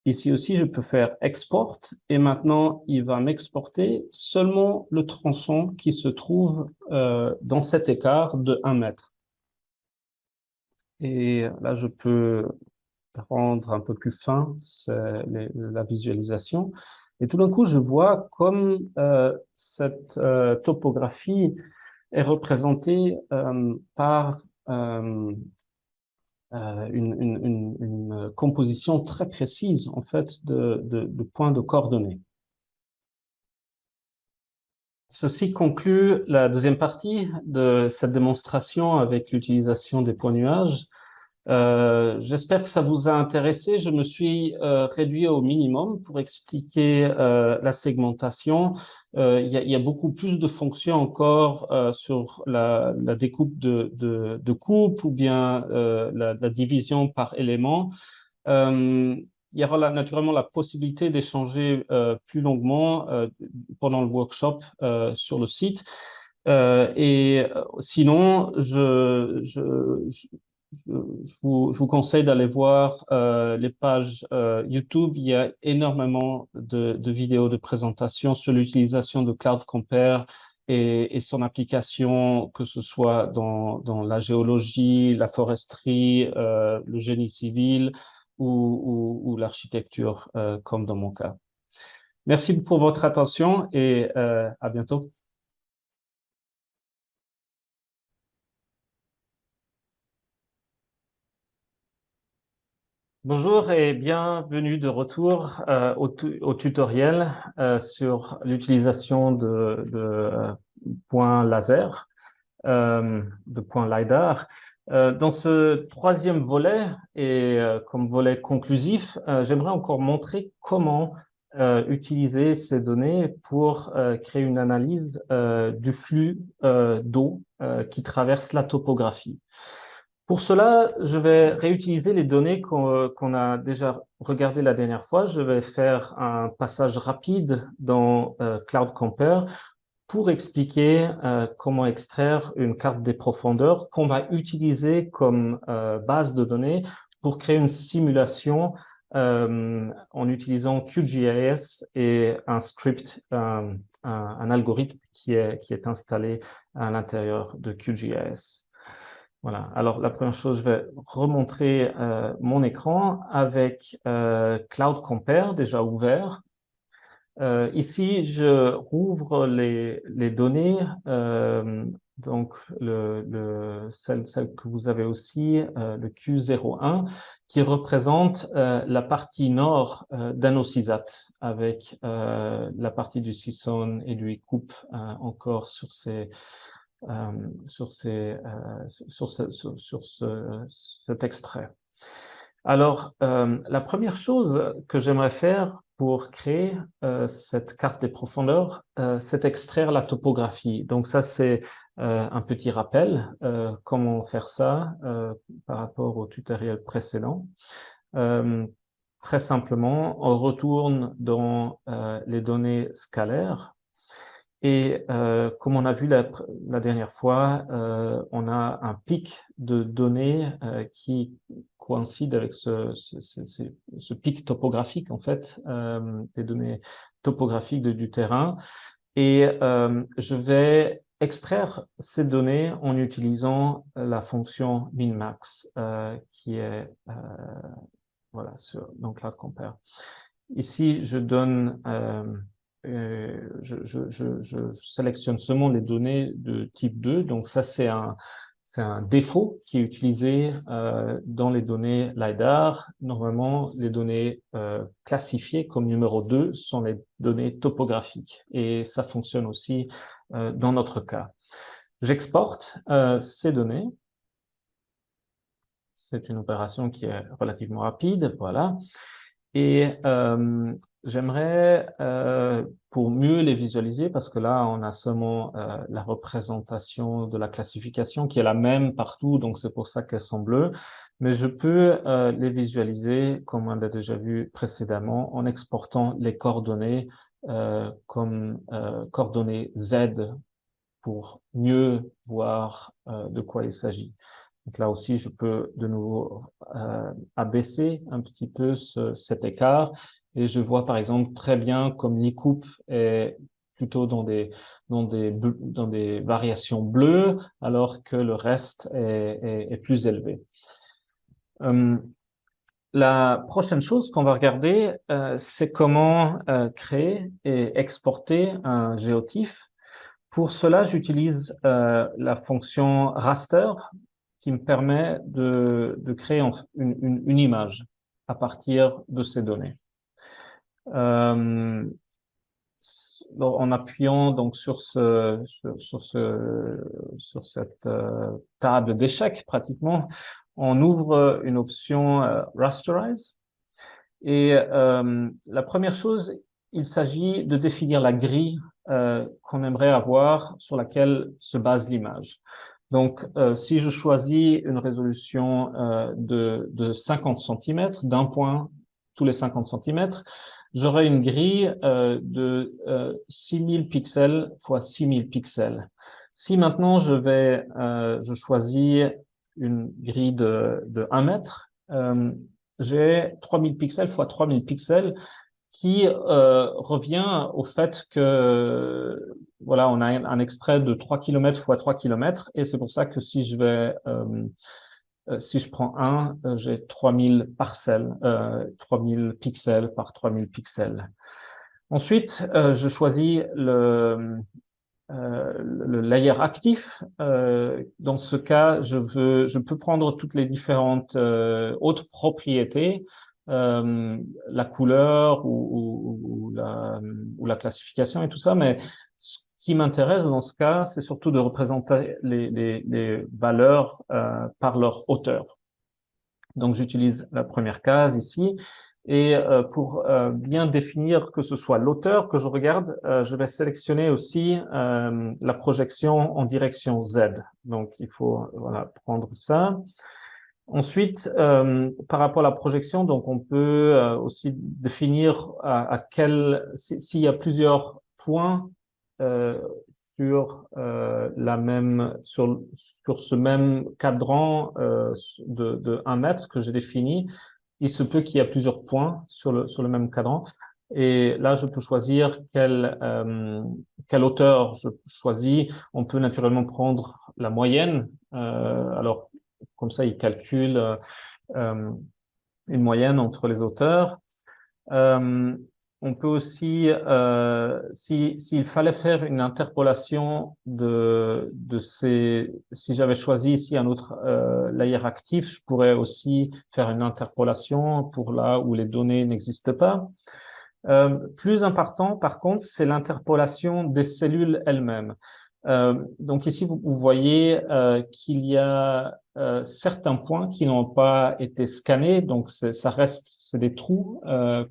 Ici aussi, je peux faire export et maintenant, il va m'exporter seulement le tronçon qui se trouve dans cet écart de 1 mètre. Et là, je peux rendre un peu plus fin la visualisation. Et tout d'un coup, je vois comme cette topographie est représentée par une composition très précise en fait de points de coordonnées. Ceci conclut la deuxième partie de cette démonstration avec l'utilisation des points nuages. J'espère que ça vous a intéressé. Je me suis réduit au minimum pour expliquer la segmentation. Il y a beaucoup plus de fonctions encore sur la découpe de coupe ou bien la division par élément. Il y aura naturellement la possibilité d'échanger plus longuement pendant le workshop sur le site. Sinon, je vous conseille d'aller voir les pages YouTube. Il y a énormément de vidéos de présentation sur l'utilisation de Cloud Compare et son application, que ce soit dans la géologie, la foresterie, le génie civil ou l'architecture, comme dans mon cas. Merci pour votre attention et à bientôt. Bonjour et bienvenue de retour au tutoriel sur l'utilisation de points laser, de points LiDAR. Dans ce troisième volet et comme volet conclusif, j'aimerais encore montrer comment utiliser ces données pour créer une analyse du flux d'eau qui traverse la topographie. Pour cela, je vais réutiliser les données qu'on a déjà regardées la dernière fois. Je vais faire un passage rapide dans Cloud Compare pour expliquer comment extraire une carte des profondeurs qu'on va utiliser comme base de données pour créer une simulation en utilisant QGIS et un script, un algorithme qui est installé à l'intérieur de QGIS. Voilà. Alors, la première chose, je vais remontrer mon écran avec Cloud Compare déjà ouvert. Ici, je rouvre les données, donc celle que vous avez aussi, le Q01, qui représente la partie nord d'ANOCISAT, avec la partie du CISON et du ECOUP encore sur cet extrait. Alors, la première chose que j'aimerais faire pour créer cette carte des profondeurs, c'est extraire la topographie. Donc ça, c'est un petit rappel, comment faire ça par rapport au tutoriel précédent. Très simplement, on retourne dans les données scalaires Et comme on a vu la dernière fois, on a un pic de données qui coïncide avec ce pic topographique, en fait, des données topographiques du terrain. Et je vais extraire ces données en utilisant la fonction minmax, qui est voilà, donc là, compare. Ici, je donne, je sélectionne seulement les données de type 2. Donc ça, c'est un défaut qui est utilisé dans les données LiDAR. Normalement, les données classifiées comme numéro 2 sont les données topographiques. Et ça fonctionne aussi dans notre cas. J'exporte ces données. C'est une opération qui est relativement rapide. Voilà. Et j'aimerais, pour mieux les visualiser, parce que là, on a seulement la représentation de la classification qui est la même partout, donc c'est pour ça qu'elles sont bleues, mais je peux les visualiser, comme on l'a déjà vu précédemment, en exportant les coordonnées comme coordonnées Z pour mieux voir de quoi il s'agit. Donc là aussi, je peux de nouveau abaisser un petit peu cet écart et je vois par exemple très bien comme l'e-coupe est plutôt dans des variations bleues alors que le reste est plus élevé. La prochaine chose qu'on va regarder, c'est comment créer et exporter un géotiff. Pour cela, j'utilise la fonction raster qui me permet de créer une image à partir de ces données. En appuyant donc sur cette table d'échecs pratiquement, on ouvre une option Rasterize. Et la première chose, il s'agit de définir la grille qu'on aimerait avoir sur laquelle se base l'image. Donc, si je choisis une résolution de 50 cm, d'un point tous les 50 cm, j'aurai une grille de 6000 pixels fois 6000 pixels. Si maintenant je choisis une grille de 1 mètre, j'ai 3000 pixels fois 3000 pixels qui revient au fait que voilà, on a un extrait de 3 km fois 3 km et c'est pour ça que si je prends j'ai 3000 parcelles, 3000 pixels par 3000 pixels. Ensuite, je choisis le layer actif. Dans ce cas, je peux prendre toutes les différentes autres propriétés, la couleur ou la classification et tout ça, mais ce qui m'intéresse dans ce cas, c'est surtout de représenter les valeurs par leur hauteur. Donc, j'utilise la première case ici. Et pour bien définir que ce soit l'auteur que je regarde, je vais sélectionner aussi la projection en direction Z. Donc, il faut voilà, prendre ça. Ensuite, par rapport à la projection, donc on peut aussi définir s'il y a plusieurs points euh, sur ce même cadran de 1 mètre que j'ai défini, il se peut qu'il y a plusieurs points sur le même cadran. Et là, je peux choisir quelle hauteur je choisis. On peut naturellement prendre la moyenne. Alors, comme ça, il calcule euh, une moyenne entre les hauteurs. Euh, on peut aussi, s'il fallait faire une interpolation si j'avais choisi ici un autre layer actif, je pourrais aussi faire une interpolation pour là où les données n'existent pas. Plus important, par contre, c'est l'interpolation des cellules elles-mêmes. Donc ici, vous voyez qu'il y a certains points qui n'ont pas été scannés, donc ça reste, c'est des trous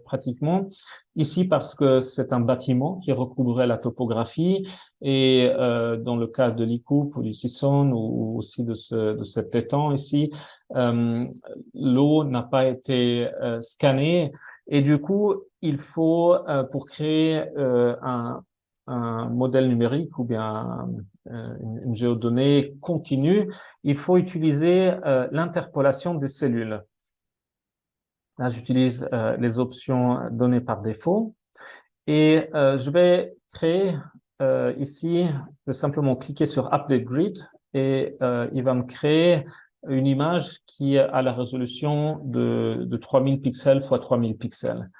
pratiquement. Ici, parce que c'est un bâtiment qui recouvrait la topographie, et dans le cas de l'ICOUP ou du CISON ou aussi de cet étang ici, l'eau n'a pas été scannée. Et du coup, il faut, pour créer un modèle numérique ou bien une géodonnée continue, il faut utiliser l'interpolation des cellules. Là, j'utilise les options données par défaut et je vais créer ici, je vais simplement cliquer sur Update Grid et il va me créer une image qui a la résolution de 3000 pixels x 3000 pixels.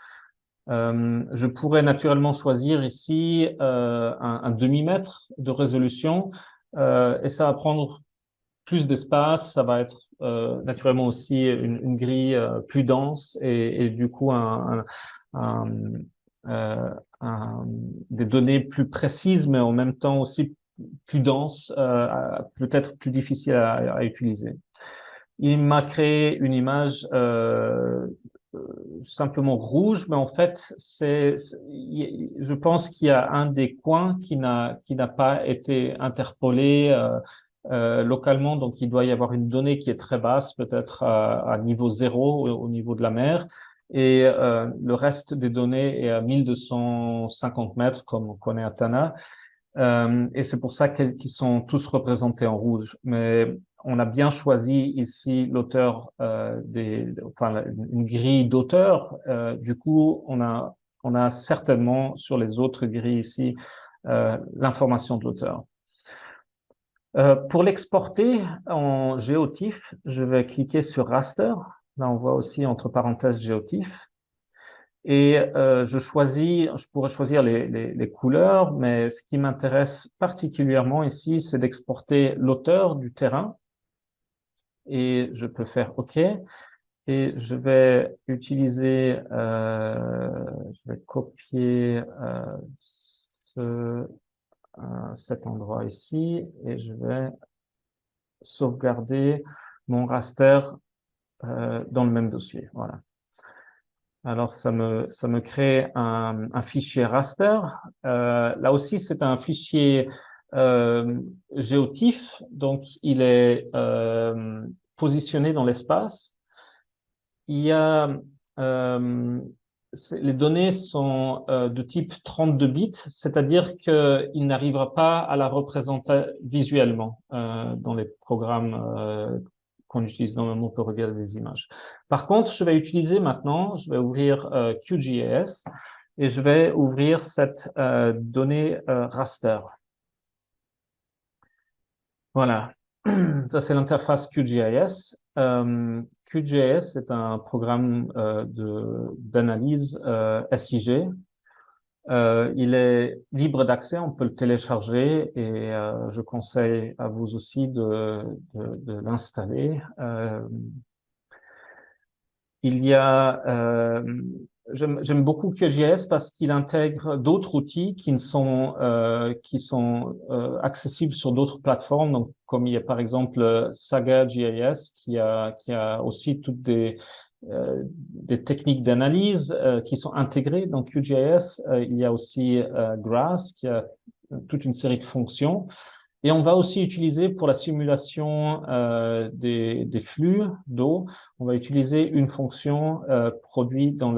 Je pourrais naturellement choisir ici un demi-mètre de résolution et ça va prendre plus d'espace, ça va être naturellement aussi une grille plus dense et du coup un, des données plus précises, mais en même temps aussi plus denses, peut-être plus difficiles à utiliser. Il m'a créé une image simplement rouge, mais en fait, je pense qu'il y a un des coins qui n'a pas été interpolé localement, donc il doit y avoir une donnée qui est très basse, peut-être à niveau 0 au niveau de la mer, et le reste des données est à 1250 mètres, comme on connaît à Tana. Et c'est pour ça qu'ils sont tous représentés en rouge. Mais on a bien choisi ici l'auteur enfin une grille d'auteur. Du coup, on a certainement sur les autres grilles ici l'information de l'auteur. Pour l'exporter en géotiff, je vais cliquer sur raster. Là, on voit aussi entre parenthèses géotiff. Et je pourrais choisir les couleurs, mais ce qui m'intéresse particulièrement ici, c'est d'exporter l'auteur du terrain. Et je peux faire OK. Et je vais utiliser, je vais copier cet endroit ici et je vais sauvegarder mon raster dans le même dossier. Voilà. Alors, ça me crée un fichier raster. Là aussi, c'est un fichier géotiff, donc il est positionné dans l'espace. Il y a les données sont de type 32 bits, c'est-à-dire qu'il n'arrivera pas à la représenter visuellement dans les programmes qu'on utilise normalement pour regarder des images. Par contre, je vais utiliser maintenant, je vais ouvrir QGIS et je vais ouvrir cette donnée raster. Voilà, ça c'est l'interface QGIS. QGIS c'est un programme d'analyse SIG. Il est libre d'accès, on peut le télécharger et je conseille à vous aussi de l'installer. Il y a, j'aime beaucoup QGIS parce qu'il intègre d'autres outils qui sont accessibles sur d'autres plateformes. Donc, comme il y a par exemple Saga GIS qui a aussi toutes des techniques d'analyse qui sont intégrées dans QGIS. Il y a aussi GRASS qui a toute une série de fonctions. Et on va aussi utiliser pour la simulation des flux d'eau, on va utiliser une fonction produite dans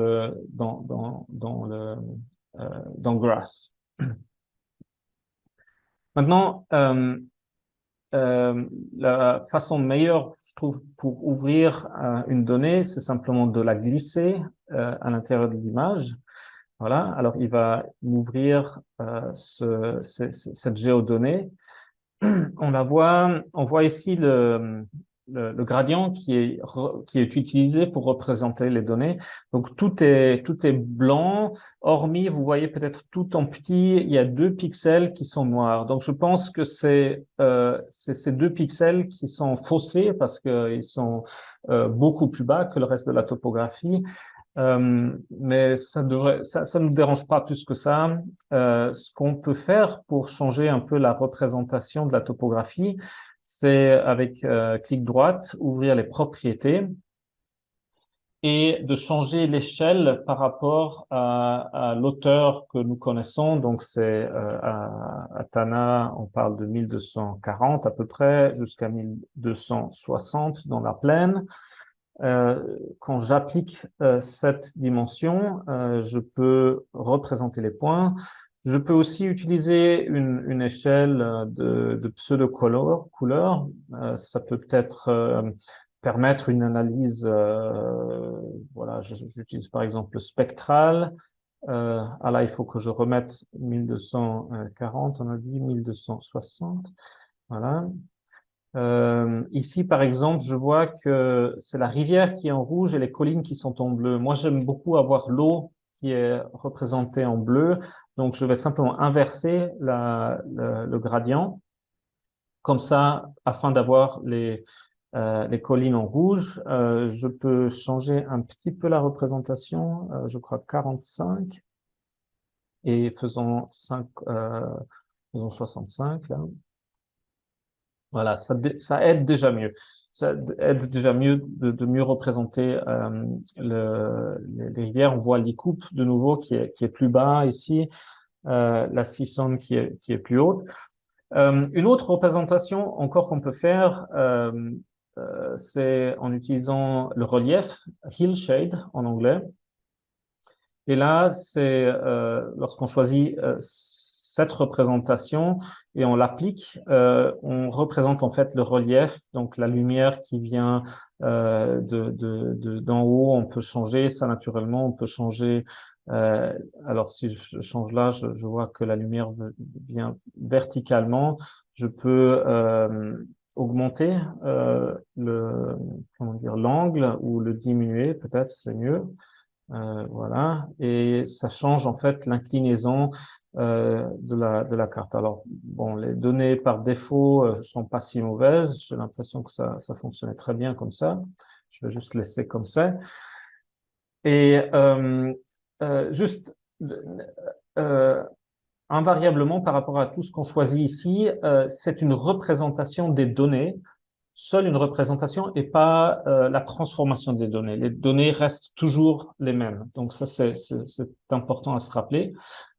GRASS. Maintenant, la façon meilleure, je trouve, pour ouvrir une donnée, c'est simplement de la glisser à l'intérieur de l'image. Voilà. Alors, il va m'ouvrir cette géodonnée. On voit ici le gradient qui est utilisé pour représenter les données. Donc, tout est blanc, hormis, vous voyez peut-être tout en petit, il y a 2 pixels qui sont noirs. Donc, je pense que c'est ces 2 pixels qui sont faussés parce qu'ils sont beaucoup plus bas que le reste de la topographie. Mais ça nous dérange pas plus que ça. Ce qu'on peut faire pour changer un peu la représentation de la topographie, c'est avec clic droite, ouvrir les propriétés et de changer l'échelle par rapport à l'auteur que nous connaissons. Donc, c'est à Tana, on parle de 1240 à peu près, jusqu'à 1260 dans la plaine. Quand j'applique cette dimension, je peux représenter les points. Je peux aussi utiliser une échelle de pseudo-couleurs. Ça peut peut-être permettre une analyse. Voilà, j'utilise par exemple le spectral. Ah là, il faut que je remette 1240, on a dit 1260. Voilà. Ici, par exemple, je vois que c'est la rivière qui est en rouge et les collines qui sont en bleu. Moi, j'aime beaucoup avoir l'eau qui est représentée en bleu. Donc, je vais simplement inverser le gradient. Comme ça, afin d'avoir les collines en rouge, je peux changer un petit peu la représentation. Je crois 45 et faisons 65 là. Voilà, ça aide déjà mieux. Ça aide déjà mieux de mieux représenter les rivières. On voit l'Icoup de nouveau qui est plus bas ici, la Sisson qui est plus haute. Une autre représentation encore qu'on peut faire, c'est en utilisant le relief, hillshade en anglais. Et là, c'est lorsqu'on choisit cette représentation et on l'applique, on représente en fait le relief, donc la lumière qui vient d'en haut. On peut changer ça naturellement, on peut changer. euh, alors si je change là, je vois que la lumière vient verticalement. Je peux augmenter comment dire, l'angle ou le diminuer, peut-être c'est mieux. Voilà, et ça change en fait l'inclinaison de la carte. Alors, bon, les données par défaut sont pas si mauvaises. J'ai l'impression que ça fonctionnait très bien comme ça. Je vais juste laisser comme ça. Et juste euh, invariablement par rapport à tout ce qu'on choisit ici, c'est une représentation des données, seule une représentation et pas la transformation des données. Les données restent toujours les mêmes. Donc ça, c'est important à se rappeler.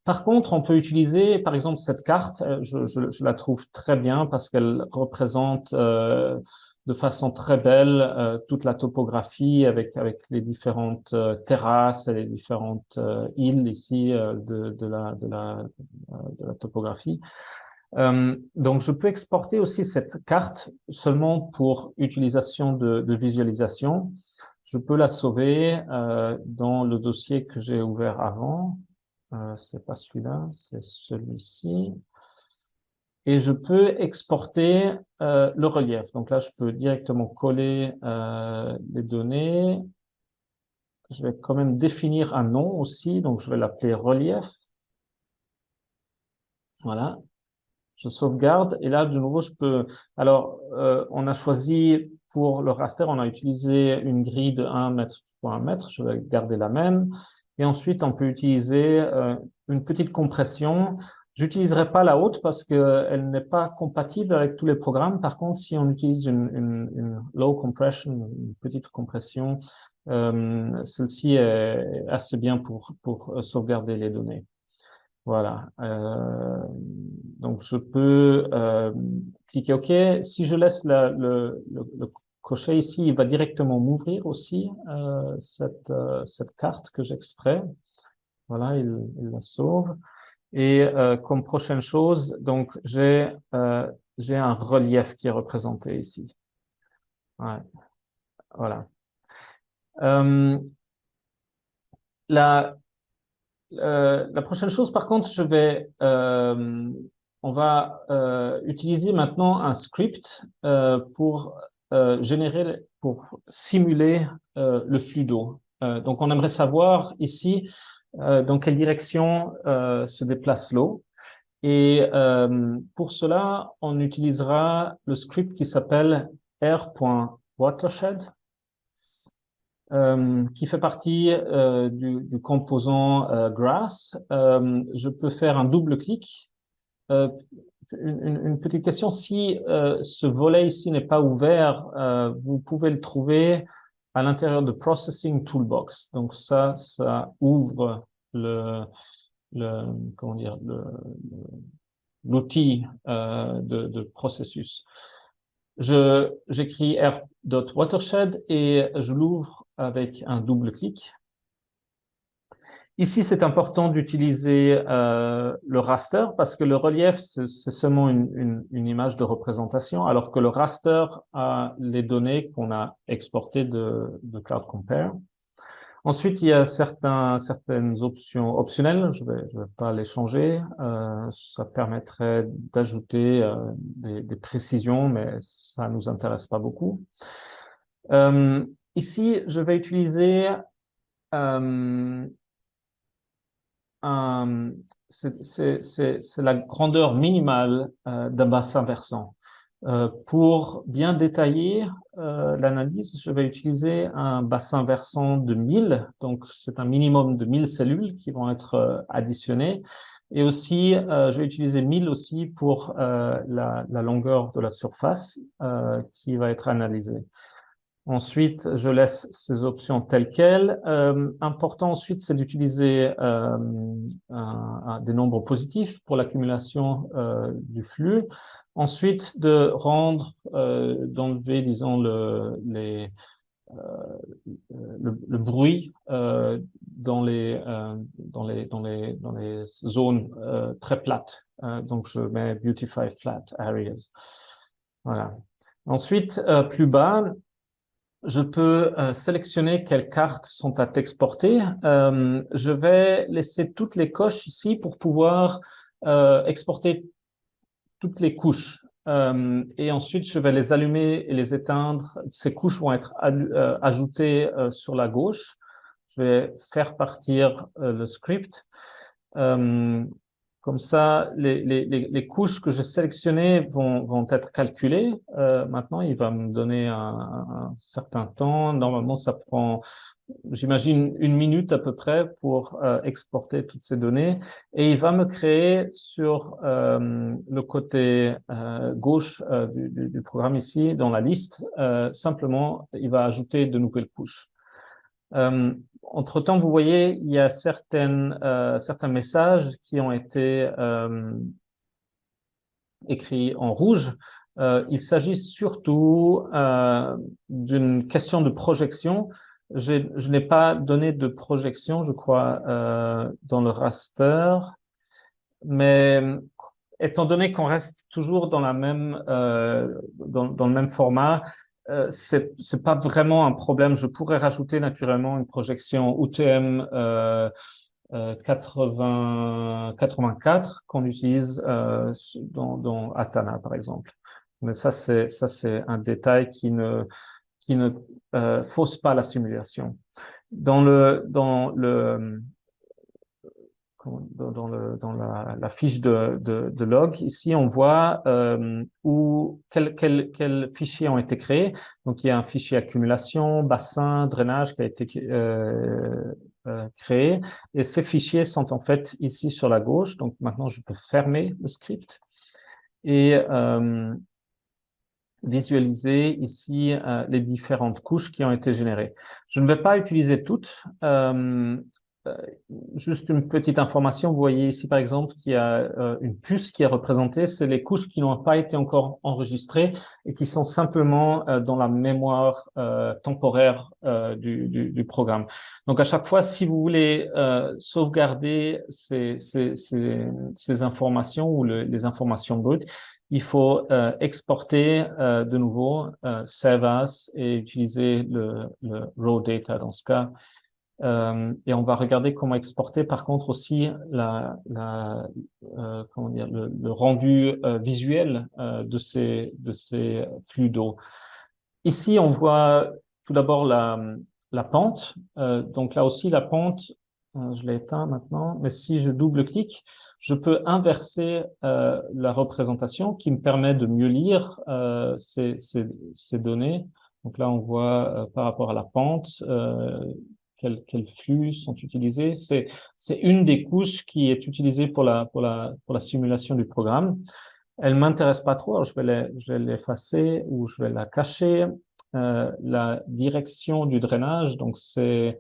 Par contre, on peut utiliser, par exemple, cette carte. Je la trouve très bien parce qu'elle représente de façon très belle toute la topographie avec les différentes terrasses et les différentes îles ici de la topographie. Donc, je peux exporter aussi cette carte seulement pour utilisation de visualisation. Je peux la sauver dans le dossier que j'ai ouvert avant. C'est pas celui-là, c'est celui-ci. Et je peux exporter le relief. Donc là, je peux directement coller les données. Je vais quand même définir un nom aussi. Donc, je vais l'appeler relief. Voilà. Je sauvegarde et là, de nouveau, je peux. Alors, on a choisi pour le raster, on a utilisé une grille de 1 mètre pour 1 mètre. Je vais garder la même. Et ensuite, on peut utiliser une petite compression. J'utiliserai pas la haute parce qu'elle n'est pas compatible avec tous les programmes. Par contre, si on utilise une low compression, une petite compression, celle-ci est assez bien pour sauvegarder les données. Voilà. Donc, je peux cliquer OK. Si je laisse le cocher ici, il va directement m'ouvrir aussi cette carte que j'extrais. Voilà, il la sauve. Et comme prochaine chose, donc j'ai un relief qui est représenté ici. Ouais, voilà. Euh, la, la prochaine chose, par contre, on va utiliser maintenant un script pour simuler le flux d'eau. Donc, on aimerait savoir ici dans quelle direction se déplace l'eau. Et pour cela, on utilisera le script qui s'appelle r.watershed. Qui fait partie du composant Grass. Je peux faire un double clic. Euh, une petite question, si ce volet ici n'est pas ouvert, vous pouvez le trouver à l'intérieur de Processing Toolbox. Donc ça ouvre comment dire, l'outil de processus. J'écris r.watershed et je l'ouvre avec un double clic. Ici, c'est important d'utiliser le raster parce que le relief, c'est seulement une image de représentation, alors que le raster a les données qu'on a exportées de Cloud Compare. Ensuite, il y a certaines options optionnelles. Je vais pas les changer. Ça permettrait d'ajouter des précisions, mais ça nous intéresse pas beaucoup. Ici, je vais utiliser euh, un- c'est la grandeur minimale d'un bassin versant. Pour bien détailler l'analyse, je vais utiliser un bassin versant de 1000, donc c'est un minimum de 1000 cellules qui vont être additionnées. Et aussi, je vais utiliser 1000 aussi pour la longueur de la surface qui va être analysée. Ensuite, je laisse ces options telles quelles. Important ensuite, c'est d'utiliser des nombres positifs pour l'accumulation du flux. Ensuite, de rendre, d'enlever, disons, le bruit dans les zones très plates. Donc, je mets Beautify Flat Areas. Voilà. Ensuite, plus bas, je peux sélectionner quelles cartes sont à exporter. Je vais laisser toutes les coches ici pour pouvoir exporter toutes les couches. Et ensuite, je vais les allumer et les éteindre. Ces couches vont être ajoutées sur la gauche. Je vais faire partir le script. Euh, Comme ça, les couches que j'ai sélectionnées vont être calculées. Maintenant, il va me donner un certain temps. Normalement, ça prend, j'imagine, une minute à peu près pour exporter toutes ces données. Et il va me créer sur le côté gauche du programme ici, dans la liste, simplement, il va ajouter de nouvelles couches. Entre-temps, vous voyez, il y a certains messages qui ont été écrits en rouge. Il s'agit surtout d'une question de projection. Je n'ai pas donné de projection, je crois, dans le raster, mais étant donné qu'on reste toujours dans dans le même format, c'est pas vraiment un problème. Je pourrais rajouter naturellement une projection UTM 84 qu'on utilise dans Atana, par exemple. Mais ça, c'est un détail qui ne fausse pas la simulation. Dans le la fiche de log, ici, on voit quels fichiers ont été créés. Donc, il y a un fichier accumulation, bassin, drainage qui a été créé. Et ces fichiers sont en fait ici sur la gauche. Donc, maintenant, je peux fermer le script et visualiser ici les différentes couches qui ont été générées. Je ne vais pas utiliser toutes. Euh, Juste une petite information, vous voyez ici par exemple qu'il y a une puce qui est représentée, c'est les couches qui n'ont pas été encore enregistrées et qui sont simplement dans la mémoire temporaire du programme. Donc à chaque fois, si vous voulez sauvegarder ces informations ou les informations brutes, il faut exporter de nouveau Save As et utiliser le raw data dans ce cas. Et on va regarder comment exporter par contre aussi comment dire, le rendu visuel de ces flux d'eau. Ici, on voit tout d'abord la pente. Donc là aussi, la pente, je l'ai éteint maintenant, mais si je double-clique, je peux inverser la représentation qui me permet de mieux lire ces données. Donc là, on voit par rapport à la pente, quels flux sont utilisés. C'est une des couches qui est utilisée pour la simulation du programme. Elle m'intéresse pas trop, alors je vais l'effacer ou je vais la cacher. La direction du drainage, donc c'est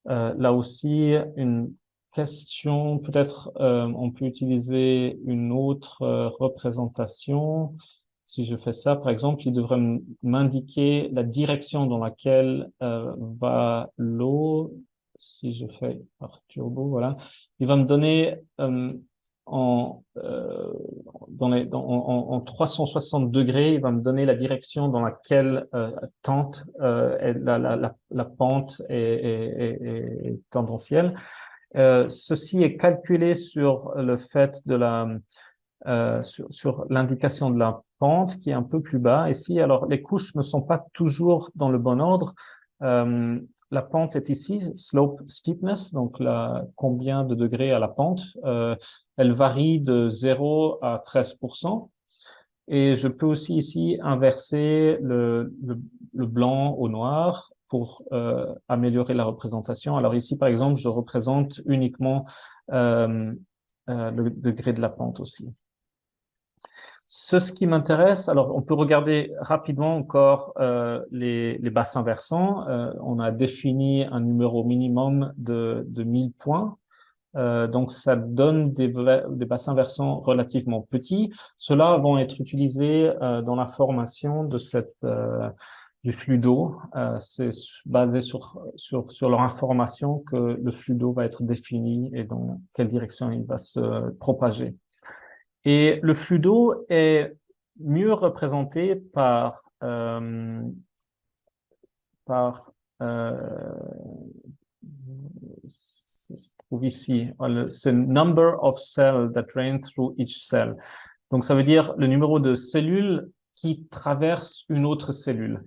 là aussi une question. Peut-être on peut utiliser une autre représentation. Si je fais ça, par exemple, il devrait m'indiquer la direction dans laquelle va l'eau. si je fais par turbo, voilà, il va me donner en 360 degrés, il va me donner la direction dans laquelle tente la pente est tendancielle. Ceci est calculé sur le fait de sur l'indication de la pente qui est un peu plus bas ici. Alors, les couches ne sont pas toujours dans le bon ordre. La pente est ici, slope steepness, donc combien de degrés à la pente. Elle varie de 0 à 13%. Et je peux aussi ici inverser le blanc au noir pour améliorer la représentation. Alors ici, par exemple, je représente uniquement le degré de la pente aussi. Ce qui m'intéresse, alors on peut regarder rapidement encore les bassins versants. On a défini un numéro minimum de 1000 points. Donc, ça donne des bassins versants relativement petits. Ceux-là vont être utilisés dans la formation de du flux d'eau. C'est basé sur leur information que le flux d'eau va être défini et dans quelle direction il va se propager. Et le flux d'eau est mieux représenté par se trouve ici, c'est number of cells that drain through each cell. Donc, ça veut dire le numéro de cellules qui traversent une autre cellule.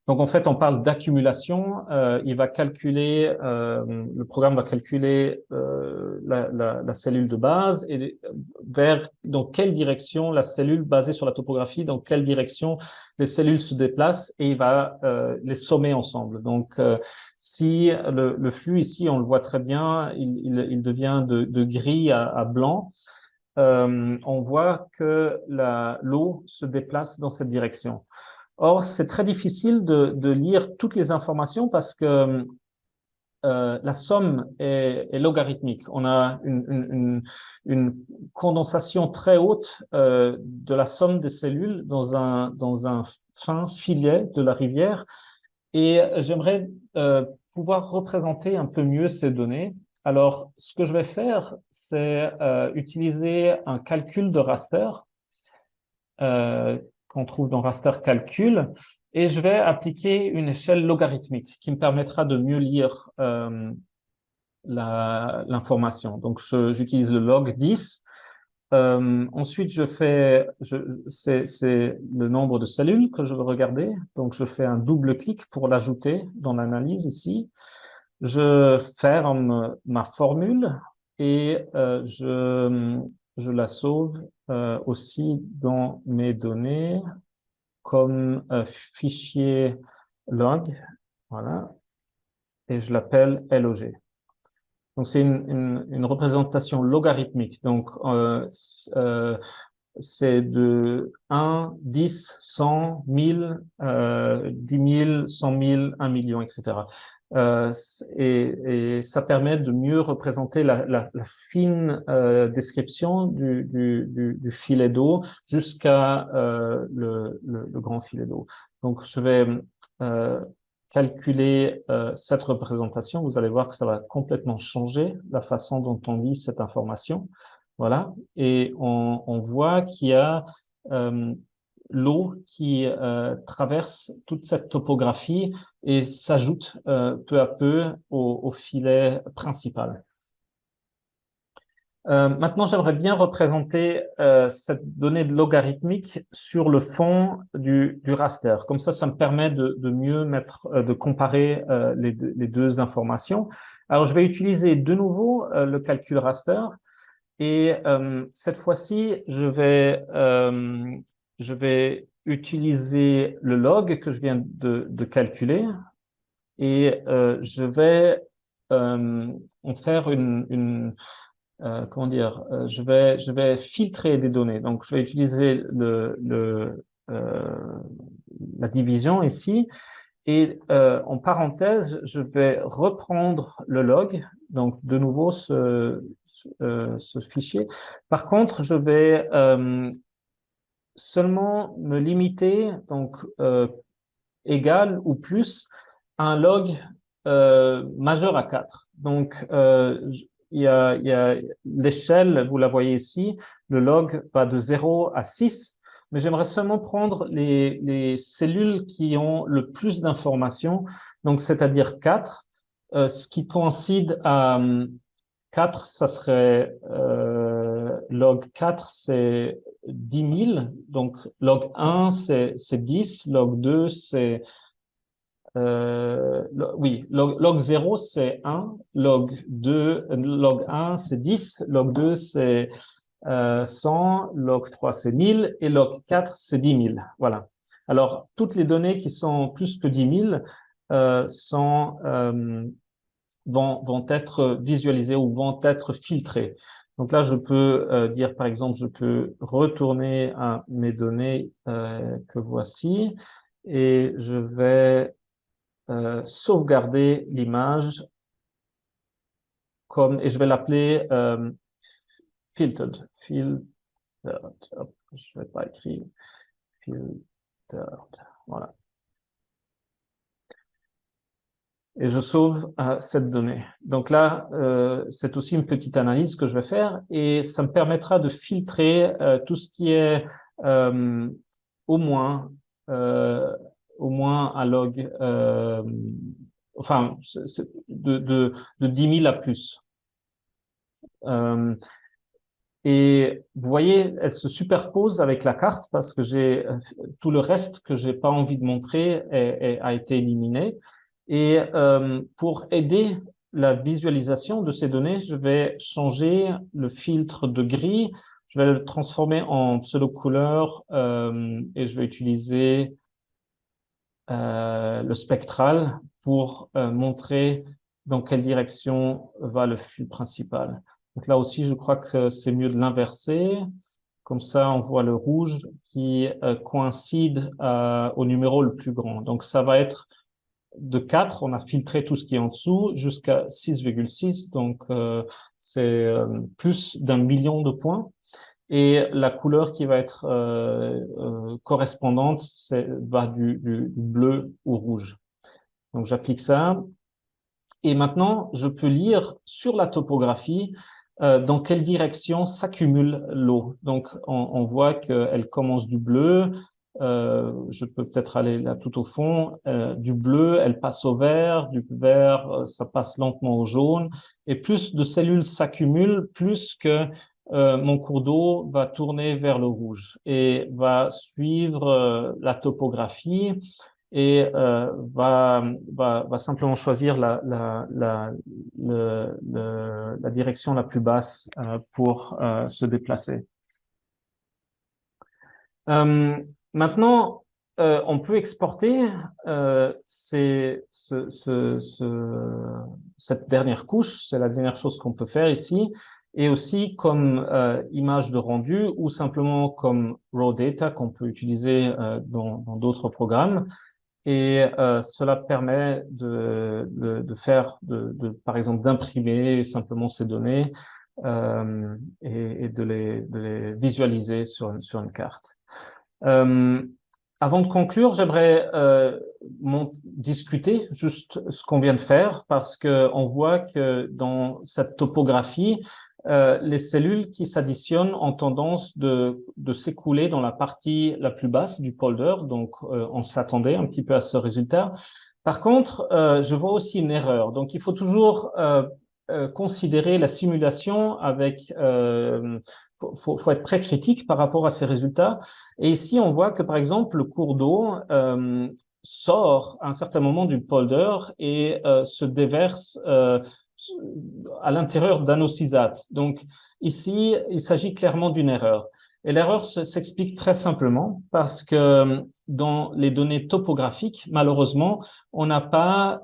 Donc, en fait, on parle d'accumulation. Il va calculer, le programme va calculer la cellule de base et dans quelle direction la cellule basée sur la topographie, dans quelle direction les cellules se déplacent et il va les sommer ensemble. Donc, si le flux ici, on le voit très bien, il devient de gris à blanc. On voit que l'eau se déplace dans cette direction. Or, c'est très difficile de lire toutes les informations parce que la somme est logarithmique. On a une condensation très haute de la somme des cellules dans un fin filet de la rivière. Et j'aimerais pouvoir représenter un peu mieux ces données. Alors, ce que je vais faire, c'est utiliser un calcul de raster qu'on trouve dans raster calcul, et je vais appliquer une échelle logarithmique qui me permettra de mieux lire l'information. Donc, j'utilise le log 10. Ensuite, c'est le nombre de cellules que je veux regarder. Donc, je fais un double clic pour l'ajouter dans l'analyse ici. Je ferme ma formule et je la sauve aussi dans mes données comme fichier log. Voilà. Et je l'appelle log. Donc, c'est une représentation logarithmique. Donc, c'est de 1, 10, 100, 1000, 10 000, 100 000, 1 million, etc. Et ça permet de mieux représenter la fine description du filet d'eau jusqu'à le grand filet d'eau. Donc, je vais calculer cette représentation. Vous allez voir que ça va complètement changer la façon dont on lit cette information. Voilà, et on voit qu'il y a l'eau qui traverse toute cette topographie et s'ajoute peu à peu au filet principal. Maintenant, j'aimerais bien représenter cette donnée logarithmique sur le fond du raster. Comme ça me permet de mieux de comparer les deux informations. Alors, je vais utiliser de nouveau le calcul raster. Et cette fois-ci, je vais utiliser le log que je viens de calculer et je vais en faire comment dire, je vais filtrer des données. Donc, je vais utiliser la division ici. Et en parenthèse, je vais reprendre le log, donc de nouveau ce fichier. Par contre, je vais seulement me limiter, donc égal ou plus, à un log majeur à 4. Donc, il y a l'échelle, vous la voyez ici, le log va de 0 à 6, mais j'aimerais seulement prendre les cellules qui ont le plus d'informations, donc c'est-à-dire 4, ce qui coïncide à 4, ça serait log 4, c'est 10 000, donc log 1, c'est 10, log 2, c'est oui, log 0, c'est 1, log 2, log 1, c'est 10, log 2, c'est 100, log 3, c'est 1000, et log 4, c'est 10 000. Voilà. Alors, toutes les données qui sont plus que 10 000 vont être visualisées ou vont être filtrées. Donc là, je peux dire, par exemple, je peux retourner à mes données que voici, et je vais sauvegarder l'image comme, et je vais l'appeler filtered. Filtered. Hop, je vais pas écrire filtered. Voilà. Et je sauve cette donnée. Donc là, c'est aussi une petite analyse que je vais faire et ça me permettra de filtrer tout ce qui est euh, au moins euh, au moins un log, enfin de 10 000 à plus. Euh, et vous voyez, elle se superpose avec la carte parce que j'ai tout le reste que j'ai pas envie de montrer a été éliminé. Et pour aider la visualisation de ces données, je vais changer le filtre de gris. Je vais le transformer en pseudo-couleur et je vais utiliser le spectral pour montrer dans quelle direction va le flux principal. Donc là aussi, je crois que c'est mieux de l'inverser. Comme ça, on voit le rouge qui coïncide au numéro le plus grand. Donc ça va être de 4, on a filtré tout ce qui est en dessous, jusqu'à 6,6. Donc c'est plus d'un million de points. Et la couleur qui va être correspondante va du bleu au rouge. Donc j'applique ça. Et maintenant, je peux lire sur la topographie dans quelle direction s'accumule l'eau. Donc on voit qu'elle commence du bleu. Je peux peut-être aller là tout au fond. Du bleu, elle passe au vert. Du vert, ça passe lentement au jaune. Et plus de cellules s'accumulent, plus que mon cours d'eau va tourner vers le rouge et va suivre la topographie et va simplement choisir la direction la plus basse pour se déplacer. Euh, Maintenant, on peut exporter cette dernière couche, c'est la dernière chose qu'on peut faire ici, et aussi comme image de rendu ou simplement comme raw data qu'on peut utiliser dans d'autres programmes. Et cela permet de faire, par exemple, d'imprimer simplement ces données et de les visualiser sur une carte. Euh, Avant de conclure, j'aimerais discuter juste ce qu'on vient de faire parce que on voit que dans cette topographie, les cellules qui s'additionnent ont tendance de s'écouler dans la partie la plus basse du polder, donc on s'attendait un petit peu à ce résultat. Par contre, je vois aussi une erreur, donc il faut toujours considérer la simulation avec faut être très critique par rapport à ces résultats. Et ici, on voit que, par exemple, le cours d'eau sort à un certain moment du polder et se déverse à l'intérieur d'un oscillate. Donc, ici, il s'agit clairement d'une erreur. Et l'erreur s'explique très simplement parce que dans les données topographiques, malheureusement, on n'a pas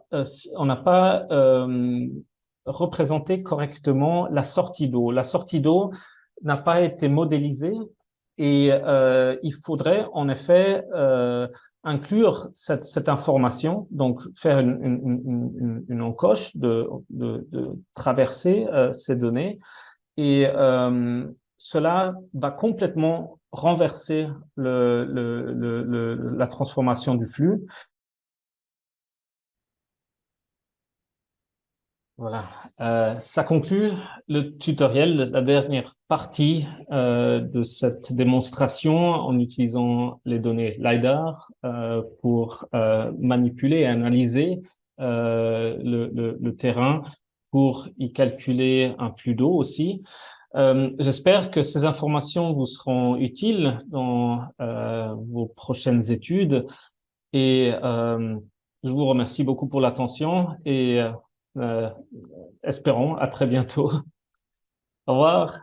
représenté correctement la sortie d'eau. La sortie d'eau n'a pas été modélisée et il faudrait en effet inclure cette information, donc faire une encoche de traverser ces données et cela va complètement renverser la transformation du flux. Voilà. Ça conclut le tutoriel, la dernière partie de cette démonstration en utilisant les données LiDAR pour manipuler et analyser le terrain, pour y calculer un flux d'eau aussi. J'espère que ces informations vous seront utiles dans vos prochaines études et je vous remercie beaucoup pour l'attention et euh, espérons à très bientôt. Au revoir.